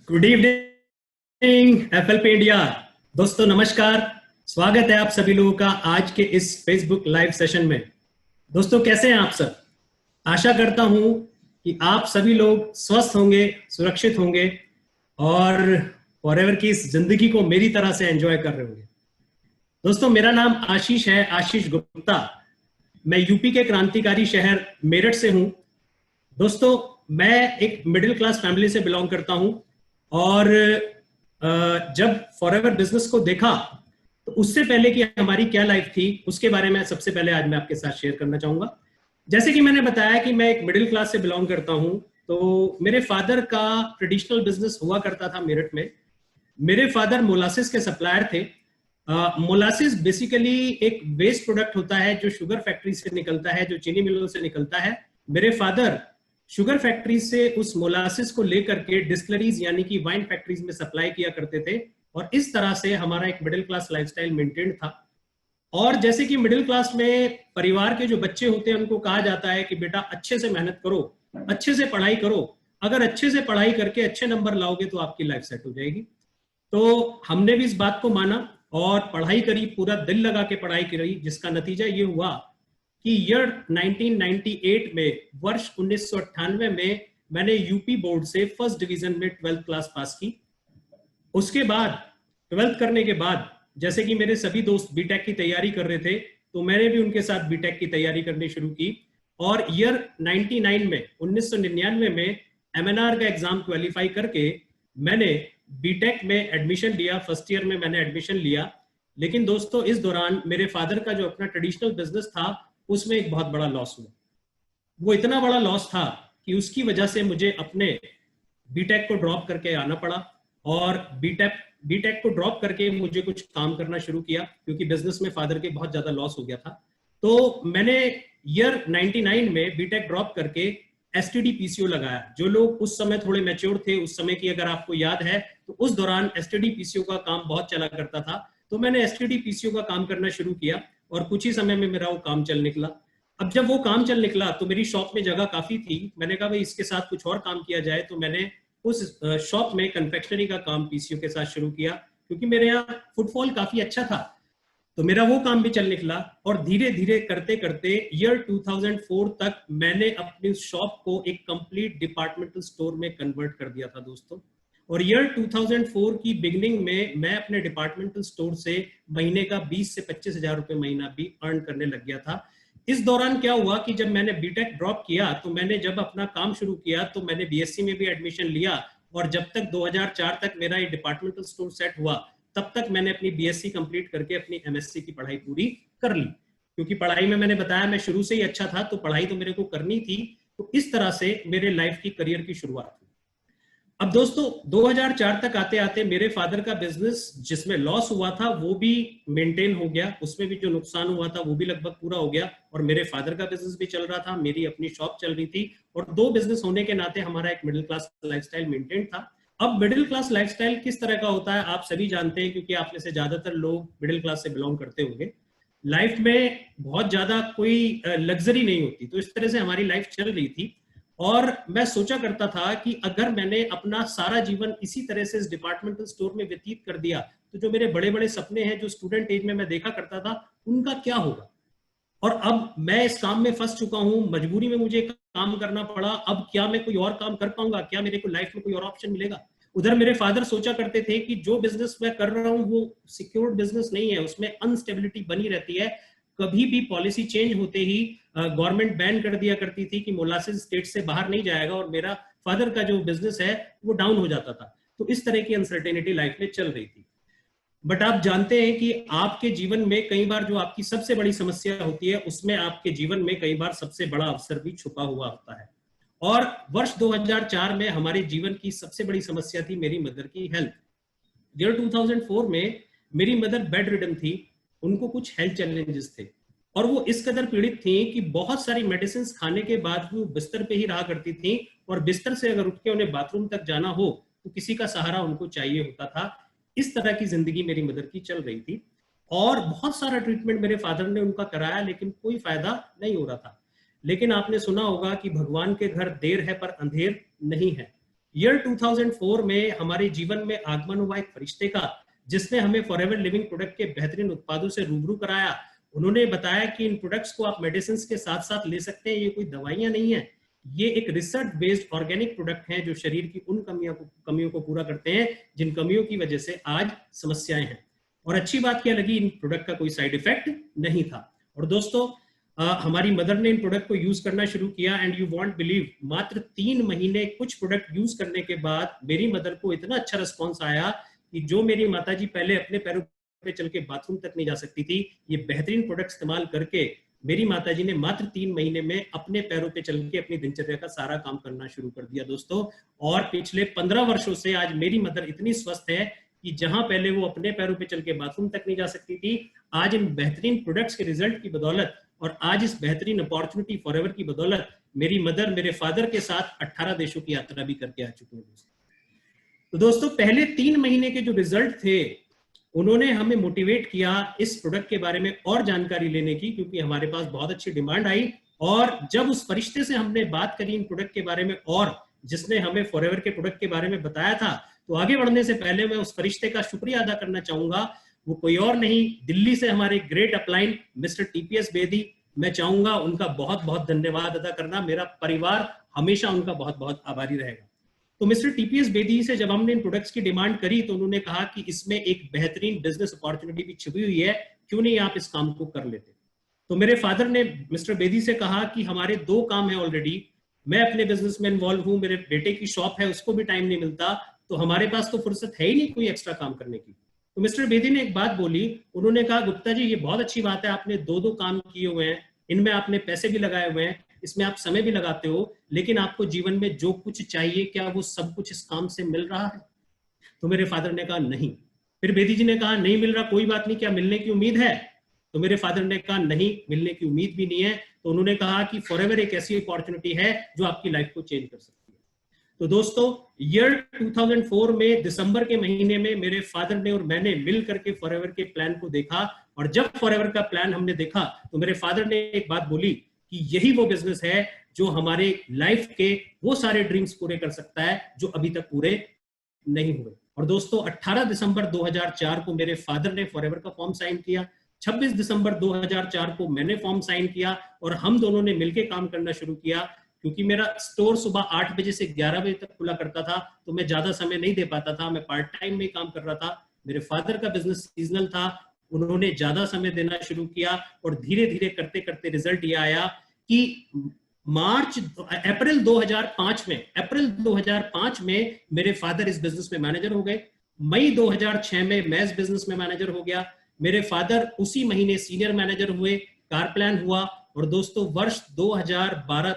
Good evening FLP India. दोस्तों नमस्कार। स्वागत है आप सभी लोगों का आज के इस फेसबुक लाइव सेशन में। दोस्तों कैसे हैं आप सब? आशा करता हूं कि आप सभी लोग स्वस्थ होंगे, सुरक्षित होंगे और फॉरएवर की इस जिंदगी को मेरी तरह से एंजॉय कर रहे होंगे। दोस्तों मेरा नाम आशीष है, आशीष गुप्ता। मैं यूपी के क्रांतिकारी शहर मेरठ से हूं। दोस्तों मैं एक मिडिल क्लास फैमिली से बिलोंग करता हूं और जब फॉरएवर बिजनेस को देखा तो उससे पहले कि हमारी क्या लाइफ थी उसके बारे में सबसे पहले आज मैं आपके साथ शेयर करना चाहूंगा। जैसे कि मैंने बताया कि मैं एक मिडिल क्लास से बिलोंग करता हूं, तो मेरे फादर का ट्रेडिशनल बिजनेस हुआ करता था मेरठ में। मेरे फादर मोलासिस के सप्लायर थे। मोलासिस बेसिकली एक वेस्ट प्रोडक्ट होता है जो शुगर फैक्ट्री से निकलता है, जो चीनी मिलों से निकलता है। मेरे फादर शुगर फैक्ट्री से उस मोलासिस को लेकर के डिस्टिलरीज यानी कि वाइन फैक्ट्रीज में सप्लाई किया करते थे और इस तरह से हमारा एक मिडिल क्लास लाइफस्टाइल मेंटेन था। और जैसे कि मिडिल क्लास में परिवार के जो बच्चे होते हैं उनको कहा जाता है कि बेटा अच्छे से मेहनत करो, अच्छे से पढ़ाई करो, अगर अच्छे से पढ़ाई करके अच्छे नंबर लाओगे तो आपकी लाइफ सेट हो जाएगी। तो हमने भी इस बात को माना और पढ़ाई करी, पूरा दिल लगा के पढ़ाई करी, जिसका नतीजा ये हुआ कि ईयर 1998 में, वर्ष 1998 में मैंने यूपी बोर्ड से फर्स्ट डिवीजन में 12th क्लास पास की। उसके बाद 12th करने के बाद जैसे कि मेरे सभी दोस्त बीटेक की तैयारी कर रहे थे तो मैंने भी उनके साथ बीटेक की तैयारी करनी शुरू की और ईयर 99 में 1999 में एमएनआर का एग्जाम क्वालिफाई करके मैंने बीटेक में एडमिशन लिया। फर्स्ट ईयर में मैंने एडमिशन लिया। लेकिन दोस्तों इस दौरान मेरे फादर का जो अपना ट्रेडिशनल बिजनेस था उसमें एक बहुत बड़ा लॉस हुआ। वो इतना बड़ा लॉस था कि उसकी वजह से मुझे अपने बीटेक को ड्रॉप करके आना पड़ा और बीटेक को ड्रॉप करके मुझे कुछ काम करना शुरू किया क्योंकि बिजनेस में फादर के बहुत ज्यादा लॉस हो गया था। तो मैंने ईयर 99 में बीटेक ड्रॉप करके एसटीडी पीसीओ लगाया। जो लोग उस समय थोड़े मैच्योर थे, उस समय की अगर आपको याद है तो उस दौरान एसटीडी पीसीओ का काम बहुत चला करता था। तो मैंने एसटीडी पीसीओ का काम करना शुरू किया और कुछ ही समय में मेरा वो काम चल निकला। अब जब वो काम चल निकला तो मेरी शॉप में जगह काफी थी। मैंने कहा भाई इसके साथ कुछ और काम किया जाए, तो मैंने उस शॉप में कन्फेक्शनरी का काम पीसीओ के साथ शुरू किया क्योंकि मेरे यहाँ फुटफॉल काफी अच्छा था। तो मेरा वो काम भी चल निकला और धीरे धीरे करते करते ईयर 2004 तक मैंने अपनी शॉप को एक कंप्लीट डिपार्टमेंटल स्टोर में कन्वर्ट कर दिया था दोस्तों। और ईयर 2004 की बिगनिंग में मैं अपने डिपार्टमेंटल स्टोर से महीने का 20 से 25 हजार रुपए महीना भी अर्न करने लग गया था। इस दौरान क्या हुआ कि जब मैंने बीटेक ड्रॉप किया तो मैंने जब अपना काम शुरू किया तो मैंने बीएससी में भी एडमिशन लिया और जब तक 2004 तक मेरा ये डिपार्टमेंटल स्टोर सेट हुआ तब तक मैंने अपनी बीएससी कंप्लीट करके अपनी एमएससी की पढ़ाई पूरी कर ली। क्योंकि पढ़ाई में मैंने बताया मैं शुरू से ही अच्छा था तो पढ़ाई तो मेरे को करनी थी। तो इस तरह से मेरे लाइफ की करियर की शुरुआत हुई। अब दोस्तों 2004 तक आते आते मेरे फादर का बिजनेस जिसमें लॉस हुआ था वो भी मेंटेन हो गया, उसमें भी जो नुकसान हुआ था वो भी लगभग पूरा हो गया और मेरे फादर का बिजनेस भी चल रहा था, मेरी अपनी शॉप चल रही थी और दो बिजनेस होने के नाते हमारा एक मिडिल क्लास लाइफस्टाइल मेंटेन था। अब मिडिल क्लास लाइफस्टाइल किस तरह का होता है आप सभी जानते हैं क्योंकि आप में से ज्यादातर लोग मिडिल क्लास से बिलोंग करते होंगे। लाइफ में बहुत ज्यादा कोई लग्जरी नहीं होती, तो इस तरह से हमारी लाइफ चल रही थी। और मैं सोचा करता था कि अगर मैंने अपना सारा जीवन इसी तरह से इस डिपार्टमेंटल स्टोर में व्यतीत कर दिया तो जो मेरे बड़े बड़े सपने हैं जो स्टूडेंट एज में मैं देखा करता था उनका क्या होगा। और अब मैं इस काम में फंस चुका हूं, मजबूरी में मुझे काम करना पड़ा। अब क्या मैं कोई और काम कर पाऊंगा? क्या मेरे को लाइफ में कोई और ऑप्शन मिलेगा? उधर मेरे फादर सोचा करते थे कि जो बिजनेस मैं कर रहा हूं वो सिक्योर्ड बिजनेस नहीं है, उसमें अनस्टेबिलिटी बनी रहती है। कभी भी पॉलिसी चेंज होते ही गवर्नमेंट बैन कर दिया करती थी कि मोलासिस स्टेट से बाहर नहीं जाएगा और मेरा फादर का जो बिजनेस है वो डाउन हो जाता था। तो इस तरह की अनसर्टेनिटी लाइफ में चल रही थी। बट आप जानते हैं कि आपके जीवन में कई बार जो आपकी सबसे बड़ी समस्या होती है उसमें आपके जीवन में कई बार सबसे बड़ा अवसर भी छुपा हुआ होता है। और वर्ष 2004 में हमारे जीवन की सबसे बड़ी समस्या थी मेरी मदर की हेल्थ। ईयर 2004 में मेरी मदर बेड रिडन थी, उनको कुछ हेल्थ चैलेंजेस थे और वो इस कदर पीड़ित थी कि बहुत सारी मेडिसिन खाने के बाद वो बिस्तर पे ही रहा करती थी और बिस्तर से अगर उठ के उन्हें बाथरूम तक जाना हो तो किसी का सहारा उनको चाहिए होता था। इस तरह की जिंदगी मेरी मदर की चल रही थी और बहुत सारा ट्रीटमेंट मेरे फादर ने उनका कराया लेकिन कोई फायदा नहीं हो रहा था। लेकिन आपने सुना होगा कि भगवान के घर देर है पर अंधेर नहीं है। ईयर 2004 में हमारे जीवन में आगमन हुआ एक फरिश्ते का, जिसने हमें फॉरएवर लिविंग प्रोडक्ट के बेहतरीन उत्पादों से रूबरू कराया। उन्होंने बताया कि इन प्रोडक्ट्स को आप मेडिसिन के साथ साथ ले सकते हैं, ये कोई दवाइयां नहीं है, ये एक रिसर्च बेस्ड ऑर्गेनिक प्रोडक्ट हैं जो शरीर की उन कमियों को पूरा करते हैं जिन कमियों की वजह से आज समस्याएं हैं। और अच्छी बात क्या लगी, इन प्रोडक्ट का कोई साइड इफेक्ट नहीं था। और दोस्तों हमारी मदर ने इन प्रोडक्ट को यूज करना शुरू किया एंड यू वॉन्ट बिलीव, मात्र 3 महीने कुछ प्रोडक्ट यूज करने के बाद मेरी मदर को इतना अच्छा रिस्पॉन्स आया कि जो मेरी माताजी पहले अपने पैरों पे चल के बाथरूम तक नहीं जा सकती थी, ये बेहतरीन प्रोडक्ट इस्तेमाल करके मेरी माताजी ने मात्र 3 महीने में अपने पैरों पे चल के अपनी दिनचर्या का सारा काम करना शुरू कर दिया दोस्तों। और पिछले 15 वर्षों से आज मेरी मदर इतनी स्वस्थ है कि जहां पहले वो अपने पैरों पे चल के बाथरूम तक नहीं जा सकती थी, आज इन बेहतरीन प्रोडक्ट्स के रिजल्ट की बदौलत और आज इस बेहतरीन अपॉर्चुनिटी फॉरएवर की बदौलत मेरी मदर मेरे फादर के साथ 18 देशों की यात्रा भी करके आ चुकी है। तो दोस्तों पहले 3 महीने के जो रिजल्ट थे उन्होंने हमें मोटिवेट किया इस प्रोडक्ट के बारे में और जानकारी लेने की, क्योंकि हमारे पास बहुत अच्छी डिमांड आई। और जब उस फरिश्ते से हमने बात करी इन प्रोडक्ट के बारे में और जिसने हमें फॉरएवर के प्रोडक्ट के बारे में बताया था, तो आगे बढ़ने से पहले मैं उस फरिश्ते का शुक्रिया अदा करना चाहूंगा। वो कोई और नहीं, दिल्ली से हमारे great upline mister TPS Bedi. मैं चाहूंगा उनका बहुत बहुत धन्यवाद अदा करना, मेरा परिवार हमेशा उनका बहुत बहुत आभारी रहेगा। तो मिस्टर टीपीएस बेदी से जब हमने इन प्रोडक्ट्स की डिमांड करी तो उन्होंने कहा कि इसमें एक बेहतरीन बिजनेस अपॉर्चुनिटी भी छिपी हुई है, क्यों नहीं आप इस काम को कर लेते। तो मेरे फादर ने मिस्टर बेदी से कहा कि हमारे 2 काम है ऑलरेडी, मैं अपने बिजनेस में इन्वॉल्व हूं, मेरे बेटे की शॉप है उसको भी टाइम नहीं मिलता, तो हमारे पास तो फुर्सत है ही नहीं कोई एक्स्ट्रा काम करने की। तो मिस्टर बेदी ने एक बात बोली, उन्होंने कहा गुप्ता जी ये बहुत अच्छी बात है, आपने 2 काम किए हुए हैं, इनमें आपने पैसे भी लगाए हुए हैं, इसमें आप समय भी लगाते हो, लेकिन आपको जीवन में जो कुछ चाहिए क्या वो सब कुछ इस काम से मिल रहा है? तो मेरे फादर ने कहा नहीं। फिर बेदी जी ने कहा नहीं मिल रहा, कोई बात नहीं, क्या मिलने की उम्मीद है? तो मेरे फादर ने कहा नहीं, मिलने की उम्मीद भी नहीं है। तो उन्होंने कहा कि फॉरएवर एक ऐसी अपॉर्चुनिटी है जो आपकी लाइफ को चेंज कर सकती है। तो दोस्तों ईयर 2004 में दिसंबर के महीने में मेरे फादर ने और मैंने मिल करके फॉरएवर के प्लान को देखा, और जब फॉरएवर का प्लान हमने देखा तो मेरे फादर ने एक बात बोली कि यही वो बिजनेस है जो हमारे लाइफ के वो सारे ड्रीम्स पूरे कर सकता है जो अभी तक पूरे नहीं हुए। और दोस्तों 18 दिसंबर 2004 को मेरे फादर ने फॉरएवर का फॉर्म साइन किया, 26 दिसंबर 2004 को मैंने फॉर्म साइन किया और हम दोनों ने मिलकर काम करना शुरू किया। क्योंकि मेरा स्टोर सुबह 8 बजे से 11 बजे तक खुला करता था, तो मैं ज्यादा समय नहीं दे पाता था, मैं पार्ट टाइम में काम कर रहा था। मेरे फादर का बिजनेस सीजनल था, उन्होंने ज्यादा समय देना शुरू किया और धीरे धीरे करते करते रिजल्ट ये आया कि अप्रैल 2005 में मेरे फादर इस बिजनेस में मैनेजर हो गए। मई 2006 में मैं इस बिजनेस में मैनेजर हो गया। मेरे फादर उसी महीने सीनियर मैनेजर हुए, कार प्लान हुआ। और दोस्तों वर्ष 2012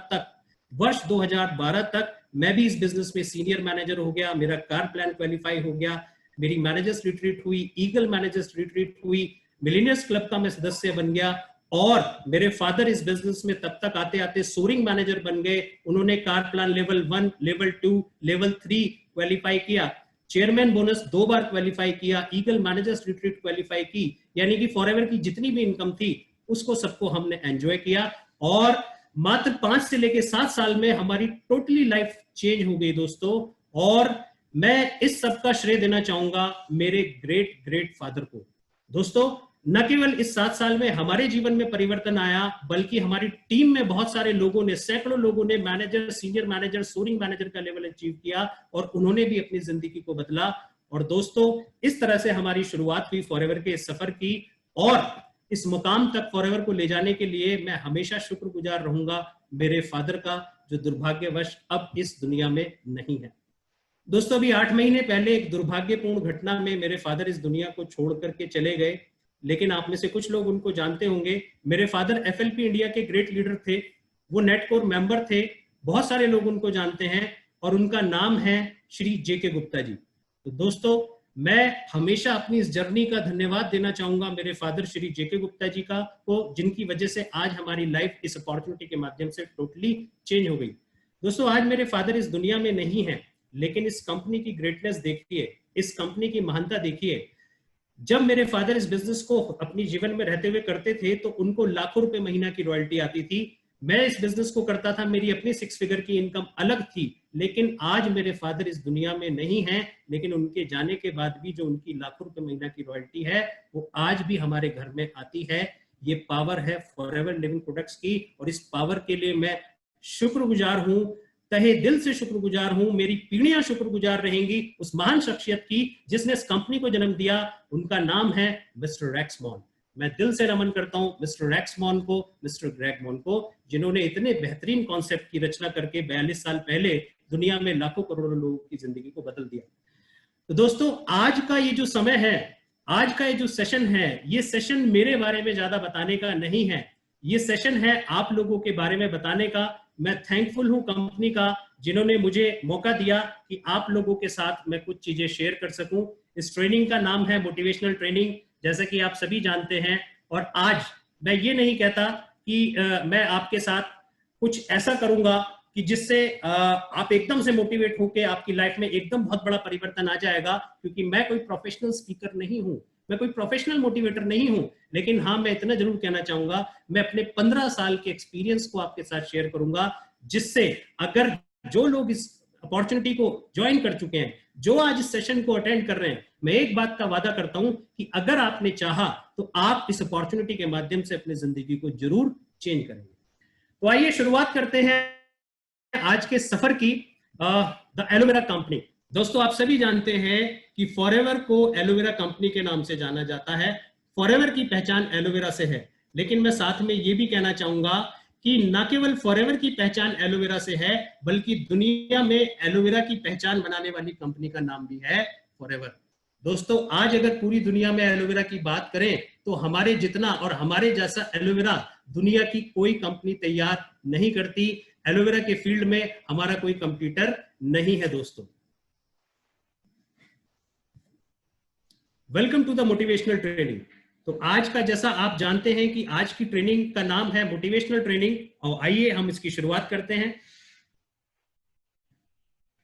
तक मैं भी इस बिजनेस में सीनियर मैनेजर हो गया, मेरा कार प्लान क्वालिफाई हो गया, मेरी मैनेजर्स रिट्रीट हुई, ईगल मैनेजर्स रिट्रीट हुई, मिलीनियर्स क्लब का मैं सदस्य बन गया। और मेरे फादर इस बिजनेस में तब तक आते आते सोरिंग मैनेजर बन गए। उन्होंने car plan level 1, level 2, level 3 qualify किया, चेयरमैन बोनस 2 बार क्वालिफाई किया, ईगल मैनेजर्स रिट्रीट क्वालिफाई की, यानी कि फॉरएवर की जितनी भी इनकम थी उसको सबको हमने एंजॉय किया। और मात्र 5 से लेके 7 साल में हमारी टोटली लाइफ चेंज हो गई दोस्तों। और मैं इस सब का श्रेय देना चाहूंगा मेरे ग्रेट ग्रेट फादर को। दोस्तों न केवल इस 7 साल में हमारे जीवन में परिवर्तन आया, बल्कि हमारी टीम में बहुत सारे लोगों ने, सैकड़ों लोगों ने manager, senior manager, soaring manager का लेवल अचीव किया और उन्होंने भी अपनी जिंदगी को बदला। और दोस्तों इस तरह से हमारी शुरुआत हुई फॉरएवर के सफर की। और इस मुकाम तक फॉरएवर को ले जाने के लिए मैं हमेशा शुक्रगुजार रहूंगा मेरे फादर का, जो दुर्भाग्यवश अब इस दुनिया में नहीं है। दोस्तों अभी 8 महीने पहले एक दुर्भाग्यपूर्ण घटना में मेरे फादर इस दुनिया को छोड़ करके चले गए, लेकिन आप में से कुछ लोग उनको जानते होंगे। मेरे फादर एफएलपी इंडिया के ग्रेट लीडर थे, वो नेटकोर मेंबर थे, बहुत सारे लोग उनको जानते हैं और उनका नाम है श्री जेके गुप्ता जी। तो दोस्तों मैं हमेशा अपनी इस जर्नी का धन्यवाद देना चाहूंगा मेरे फादर श्री जेके गुप्ता जी को, जिनकी वजह से आज हमारी लाइफ इस अपॉर्चुनिटी के माध्यम से टोटली चेंज हो गई। दोस्तों आज मेरे फादर इस दुनिया में नहीं है, लेकिन इस कंपनी की ग्रेटनेस देखिए, इस कंपनी की महानता देखिए। जब मेरे फादर इस बिजनेस को अपनी जीवन में रहते हुए करते थे तो उनको लाखों रुपए महीना की रॉयल्टी आती थी। मैं इस बिजनेस को करता था, मेरी अपनी 6 फिगर की इनकम अलग थी, लेकिन आज मेरे फादर इस दुनिया में नहीं हैं, लेकिन उनके जाने के बाद भी जो उनकी लाखों रुपए महीना की रॉयल्टी है वो आज भी हमारे घर में आती है। ये पावर है फॉरएवर लिविंग प्रोडक्ट्स की, और इस पावर के लिए मैं शुक्रगुजार हूं, तहे दिल से शुक्रगुजार हूं। मेरी पीढ़ियां शुक्रगुजार रहेंगी उस महान शख्सियत की जिसने इस कंपनी को जन्म दिया। उनका नाम है मिस्टर रेक्स मॉन। मैं दिल से नमन करता हूं मिस्टर रेक्स मॉन को, मिस्टर ग्रेग मॉन को, जिन्होंने इतने बेहतरीन कॉन्सेप्ट की रचना करके 42 साल पहले दुनिया में लाखों करोड़ों लोगों की जिंदगी को बदल दिया। तो दोस्तों, आज का ये जो समय है, आज का ये जो सेशन है, ये सेशन मेरे बारे में ज्यादा बताने का नहीं है, ये सेशन है आप लोगों के बारे में बताने का। मैं थैंकफुल हूं कंपनी का जिन्होंने मुझे मौका दिया कि आप लोगों के साथ मैं कुछ चीजें शेयर कर सकूं। इस ट्रेनिंग का नाम है मोटिवेशनल ट्रेनिंग, जैसे कि आप सभी जानते हैं। और आज मैं ये नहीं कहता कि मैं आपके साथ कुछ ऐसा करूंगा कि जिससे आप एकदम से मोटिवेट होकर आपकी लाइफ में एकदम बहुत बड़ा परिवर्तन आ जाएगा, क्योंकि मैं कोई प्रोफेशनल स्पीकर नहीं हूं, मैं कोई प्रोफेशनल मोटिवेटर नहीं हूं। लेकिन हाँ, मैं इतना जरूर कहना चाहूंगा, मैं अपने 15 साल के एक्सपीरियंस को आपके साथ शेयर करूंगा, जिससे अगर जो लोग इस अपॉर्चुनिटी को ज्वाइन कर चुके हैं, जो आज इस सेशन को अटेंड कर रहे हैं, मैं एक बात का वादा करता हूं कि अगर आपने चाहा तो आप इस अपॉर्चुनिटी के माध्यम से अपनी जिंदगी को जरूर चेंज करेंगे। तो आइए शुरुआत करते हैं आज के सफर की। The aloe vera company. दोस्तों, आप सभी जानते हैं कि फॉरएवर को एलोवेरा कंपनी के नाम से जाना जाता है। फॉरएवर की पहचान एलोवेरा से है, लेकिन मैं साथ में ये भी कहना चाहूंगा कि न केवल फॉरएवर की पहचान एलोवेरा से है, बल्कि दुनिया में एलोवेरा की पहचान बनाने वाली कंपनी का नाम भी है फॉरएवर। दोस्तों, आज अगर पूरी दुनिया में एलोवेरा की बात करें तो हमारे जितना और हमारे जैसा एलोवेरा दुनिया की कोई कंपनी तैयार नहीं करती। एलोवेरा के फील्ड में हमारा कोई कंपटीटर नहीं है। दोस्तों, welcome to the motivational training. तो आज का, जैसा आप जानते हैं कि आज की ट्रेनिंग का नाम है मोटिवेशनल ट्रेनिंग, और आइए हम इसकी शुरुआत करते हैं।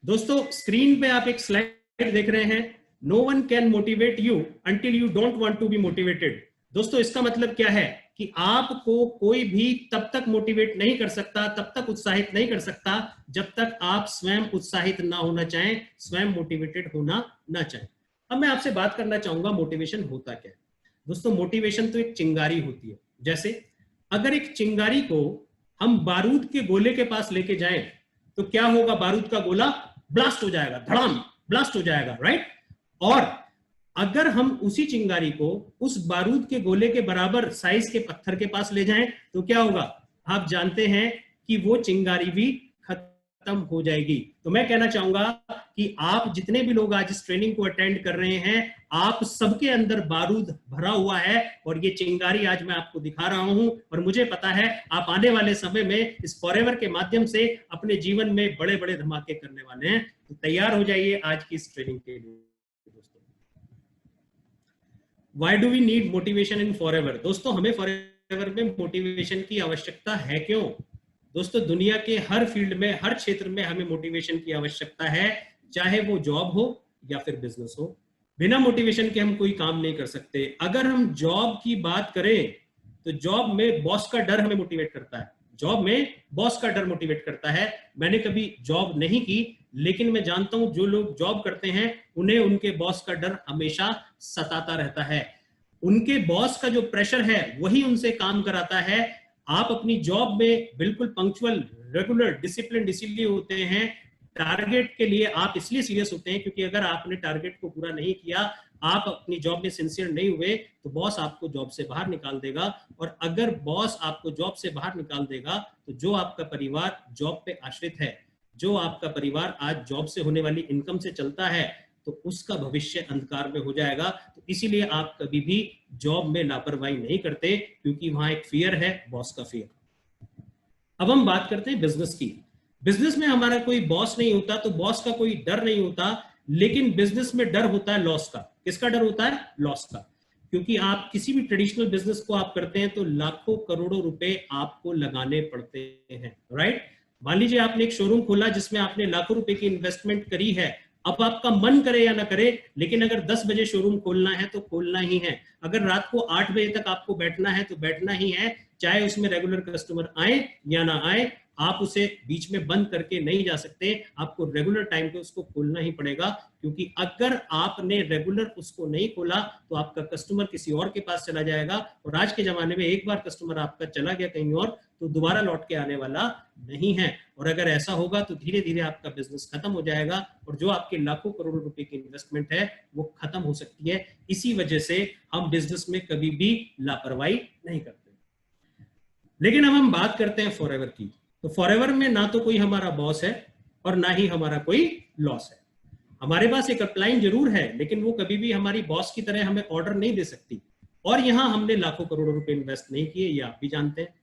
दोस्तों, स्क्रीन पे आप एक स्लाइड देख रहे हैं, no one can motivate you until you don't want to be motivated. दोस्तों, इसका मतलब क्या है कि आपको कोई भी तब तक मोटिवेट नहीं कर सकता, तब तक उत्साहित नहीं कर सकता, जब तक आप स्वयं उत्साहित ना होना चाहें, स्वयं मोटिवेटेड होना ना चाहें। अब मैं आपसे बात करना चाहूंगा मोटिवेशन होता क्या है। दोस्तों, मोटिवेशन तो एक चिंगारी होती है। जैसे अगर एक चिंगारी को हम बारूद के गोले के पास लेके जाएं तो क्या होगा? बारूद का गोला ब्लास्ट हो जाएगा, धड़ाम ब्लास्ट हो जाएगा, राइट। और अगर हम उसी चिंगारी को उस बारूद के गोले के बराबर साइज के पत्थर के पास ले जाएं तो क्या होगा? आप जानते हैं कि वो चिंगारी भी खत्म हो जाएगी। तो मैं कहना चाहूंगा कि आप जितने भी लोग आज इस ट्रेनिंग को अटेंड कर रहे हैं, आप सबके अंदर बारूद भरा हुआ है, और ये चिंगारी आज मैं आपको दिखा रहा हूं। और मुझे पता है आप आने वाले समय में इस फॉरएवर के माध्यम से अपने जीवन में बड़े बड़े धमाके करने वाले हैं। तो तैयार हो जाइए आज की इस ट्रेनिंग के लिए। Why do we need motivation in forever? दोस्तों, हमें फॉरएवर में मोटिवेशन की आवश्यकता है क्यों? दोस्तों, दुनिया के हर फील्ड में, हर क्षेत्र में हमें मोटिवेशन की आवश्यकता है, चाहे वो जॉब हो या फिर बिजनेस हो। बिना मोटिवेशन के हम कोई काम नहीं कर सकते। अगर हम जॉब की बात करें तो जॉब में बॉस का डर हमें मोटिवेट करता है। जॉब में बॉस का डर मोटिवेट करता है। मैंने कभी जॉब नहीं की, लेकिन मैं जानता हूं जो लोग जॉब करते हैं उन्हें उनके बॉस का डर हमेशा सताता रहता है। उनके बॉस का जो प्रेशर है वही उनसे काम कराता है। आप अपनी जॉब में बिल्कुल पंक्चुअल, रेगुलर, डिसिप्लिन इसीलिए होते हैं, टारगेट के लिए आप इसलिए सीरियस होते हैं क्योंकि अगर आपने टारगेट को पूरा नहीं किया, आप अपनी जॉब में सिंसियर नहीं हुए, तो बॉस आपको जॉब से बाहर निकाल देगा। और अगर बॉस आपको जॉब से बाहर निकाल देगा तो जो आपका परिवार जॉब पे आश्रित है, जो आपका परिवार आज जॉब से होने वाली इनकम से चलता है, तो उसका भविष्य अंधकार में हो जाएगा। तो इसीलिए आप कभी भी जॉब में लापरवाही नहीं करते, क्योंकि वहां एक फियर है, बॉस का फियर। अब हम बात करते हैं बिजनेस की। बिजनेस में हमारा कोई बॉस नहीं होता, तो बॉस का कोई डर नहीं होता, लेकिन बिजनेस में डर होता है लॉस का। किसका डर होता है? लॉस का। क्योंकि आप किसी भी ट्रेडिशनल बिजनेस को आप करते हैं तो लाखों करोड़ों रुपए आपको लगाने पड़ते हैं, राइट। मान लीजिए आपने एक शोरूम खोला जिसमें आपने लाखों रुपए की इन्वेस्टमेंट करी है। अब आपका मन करे या ना करे, लेकिन अगर 10 बजे शोरूम खोलना है तो खोलना ही है। अगर रात को 8 बजे तक आपको बैठना है तो बैठना ही है, चाहे उसमें रेगुलर कस्टमर आए या ना आए। आप उसे बीच में बंद करके नहीं जा सकते, आपको रेगुलर टाइम पे उसको खोलना ही पड़ेगा, क्योंकि अगर आपने रेगुलर उसको नहीं खोला तो आपका कस्टमर किसी और के पास चला जाएगा, और आज के जमाने में एक बार कस्टमर आपका चला गया कहीं और तो दोबारा लौट के आने वाला नहीं है। और अगर ऐसा होगा तो धीरे धीरे आपका बिजनेस खत्म हो जाएगा, और जो आपके लाखों करोड़ों रुपए की इन्वेस्टमेंट है वो खत्म हो सकती है। इसी वजह से हम बिजनेस में कभी भी लापरवाही नहीं करते। लेकिन अब हम बात करते हैं फॉरएवर की। तो फॉरएवर में ना तो कोई हमारा बॉस है और ना ही हमारा कोई लॉस है। हमारे पास एक अपलाइन जरूर है, लेकिन वो कभी भी हमारी बॉस की तरह हमें ऑर्डर नहीं दे सकती, और यहां हमने लाखों करोड़ों रुपए इन्वेस्ट नहीं किए, ये आप भी जानते हैं।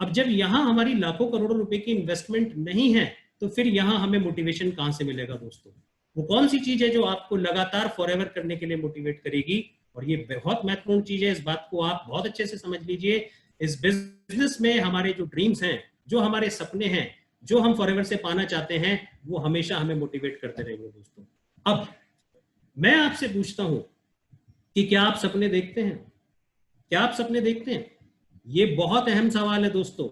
अब जब यहां हमारी लाखों करोड़ों रुपए की इन्वेस्टमेंट नहीं है तो फिर यहां हमें मोटिवेशन कहां से मिलेगा दोस्तों? वो कौन सी चीज है जो आपको लगातार फॉरएवर करने के लिए मोटिवेट करेगी? और ये बहुत महत्वपूर्ण चीज है, इस बात को आप बहुत अच्छे से समझ लीजिए। इस बिजनेस में हमारे जो ड्रीम्स हैं, जो हमारे सपने हैं, जो हम फॉरएवर से पाना चाहते हैं, वो हमेशा हमें मोटिवेट करते रहेंगे दोस्तों। अब मैं आपसे पूछता हूं कि क्या आप सपने देखते हैं? क्या आप सपने देखते हैं? ये बहुत अहम सवाल है दोस्तों,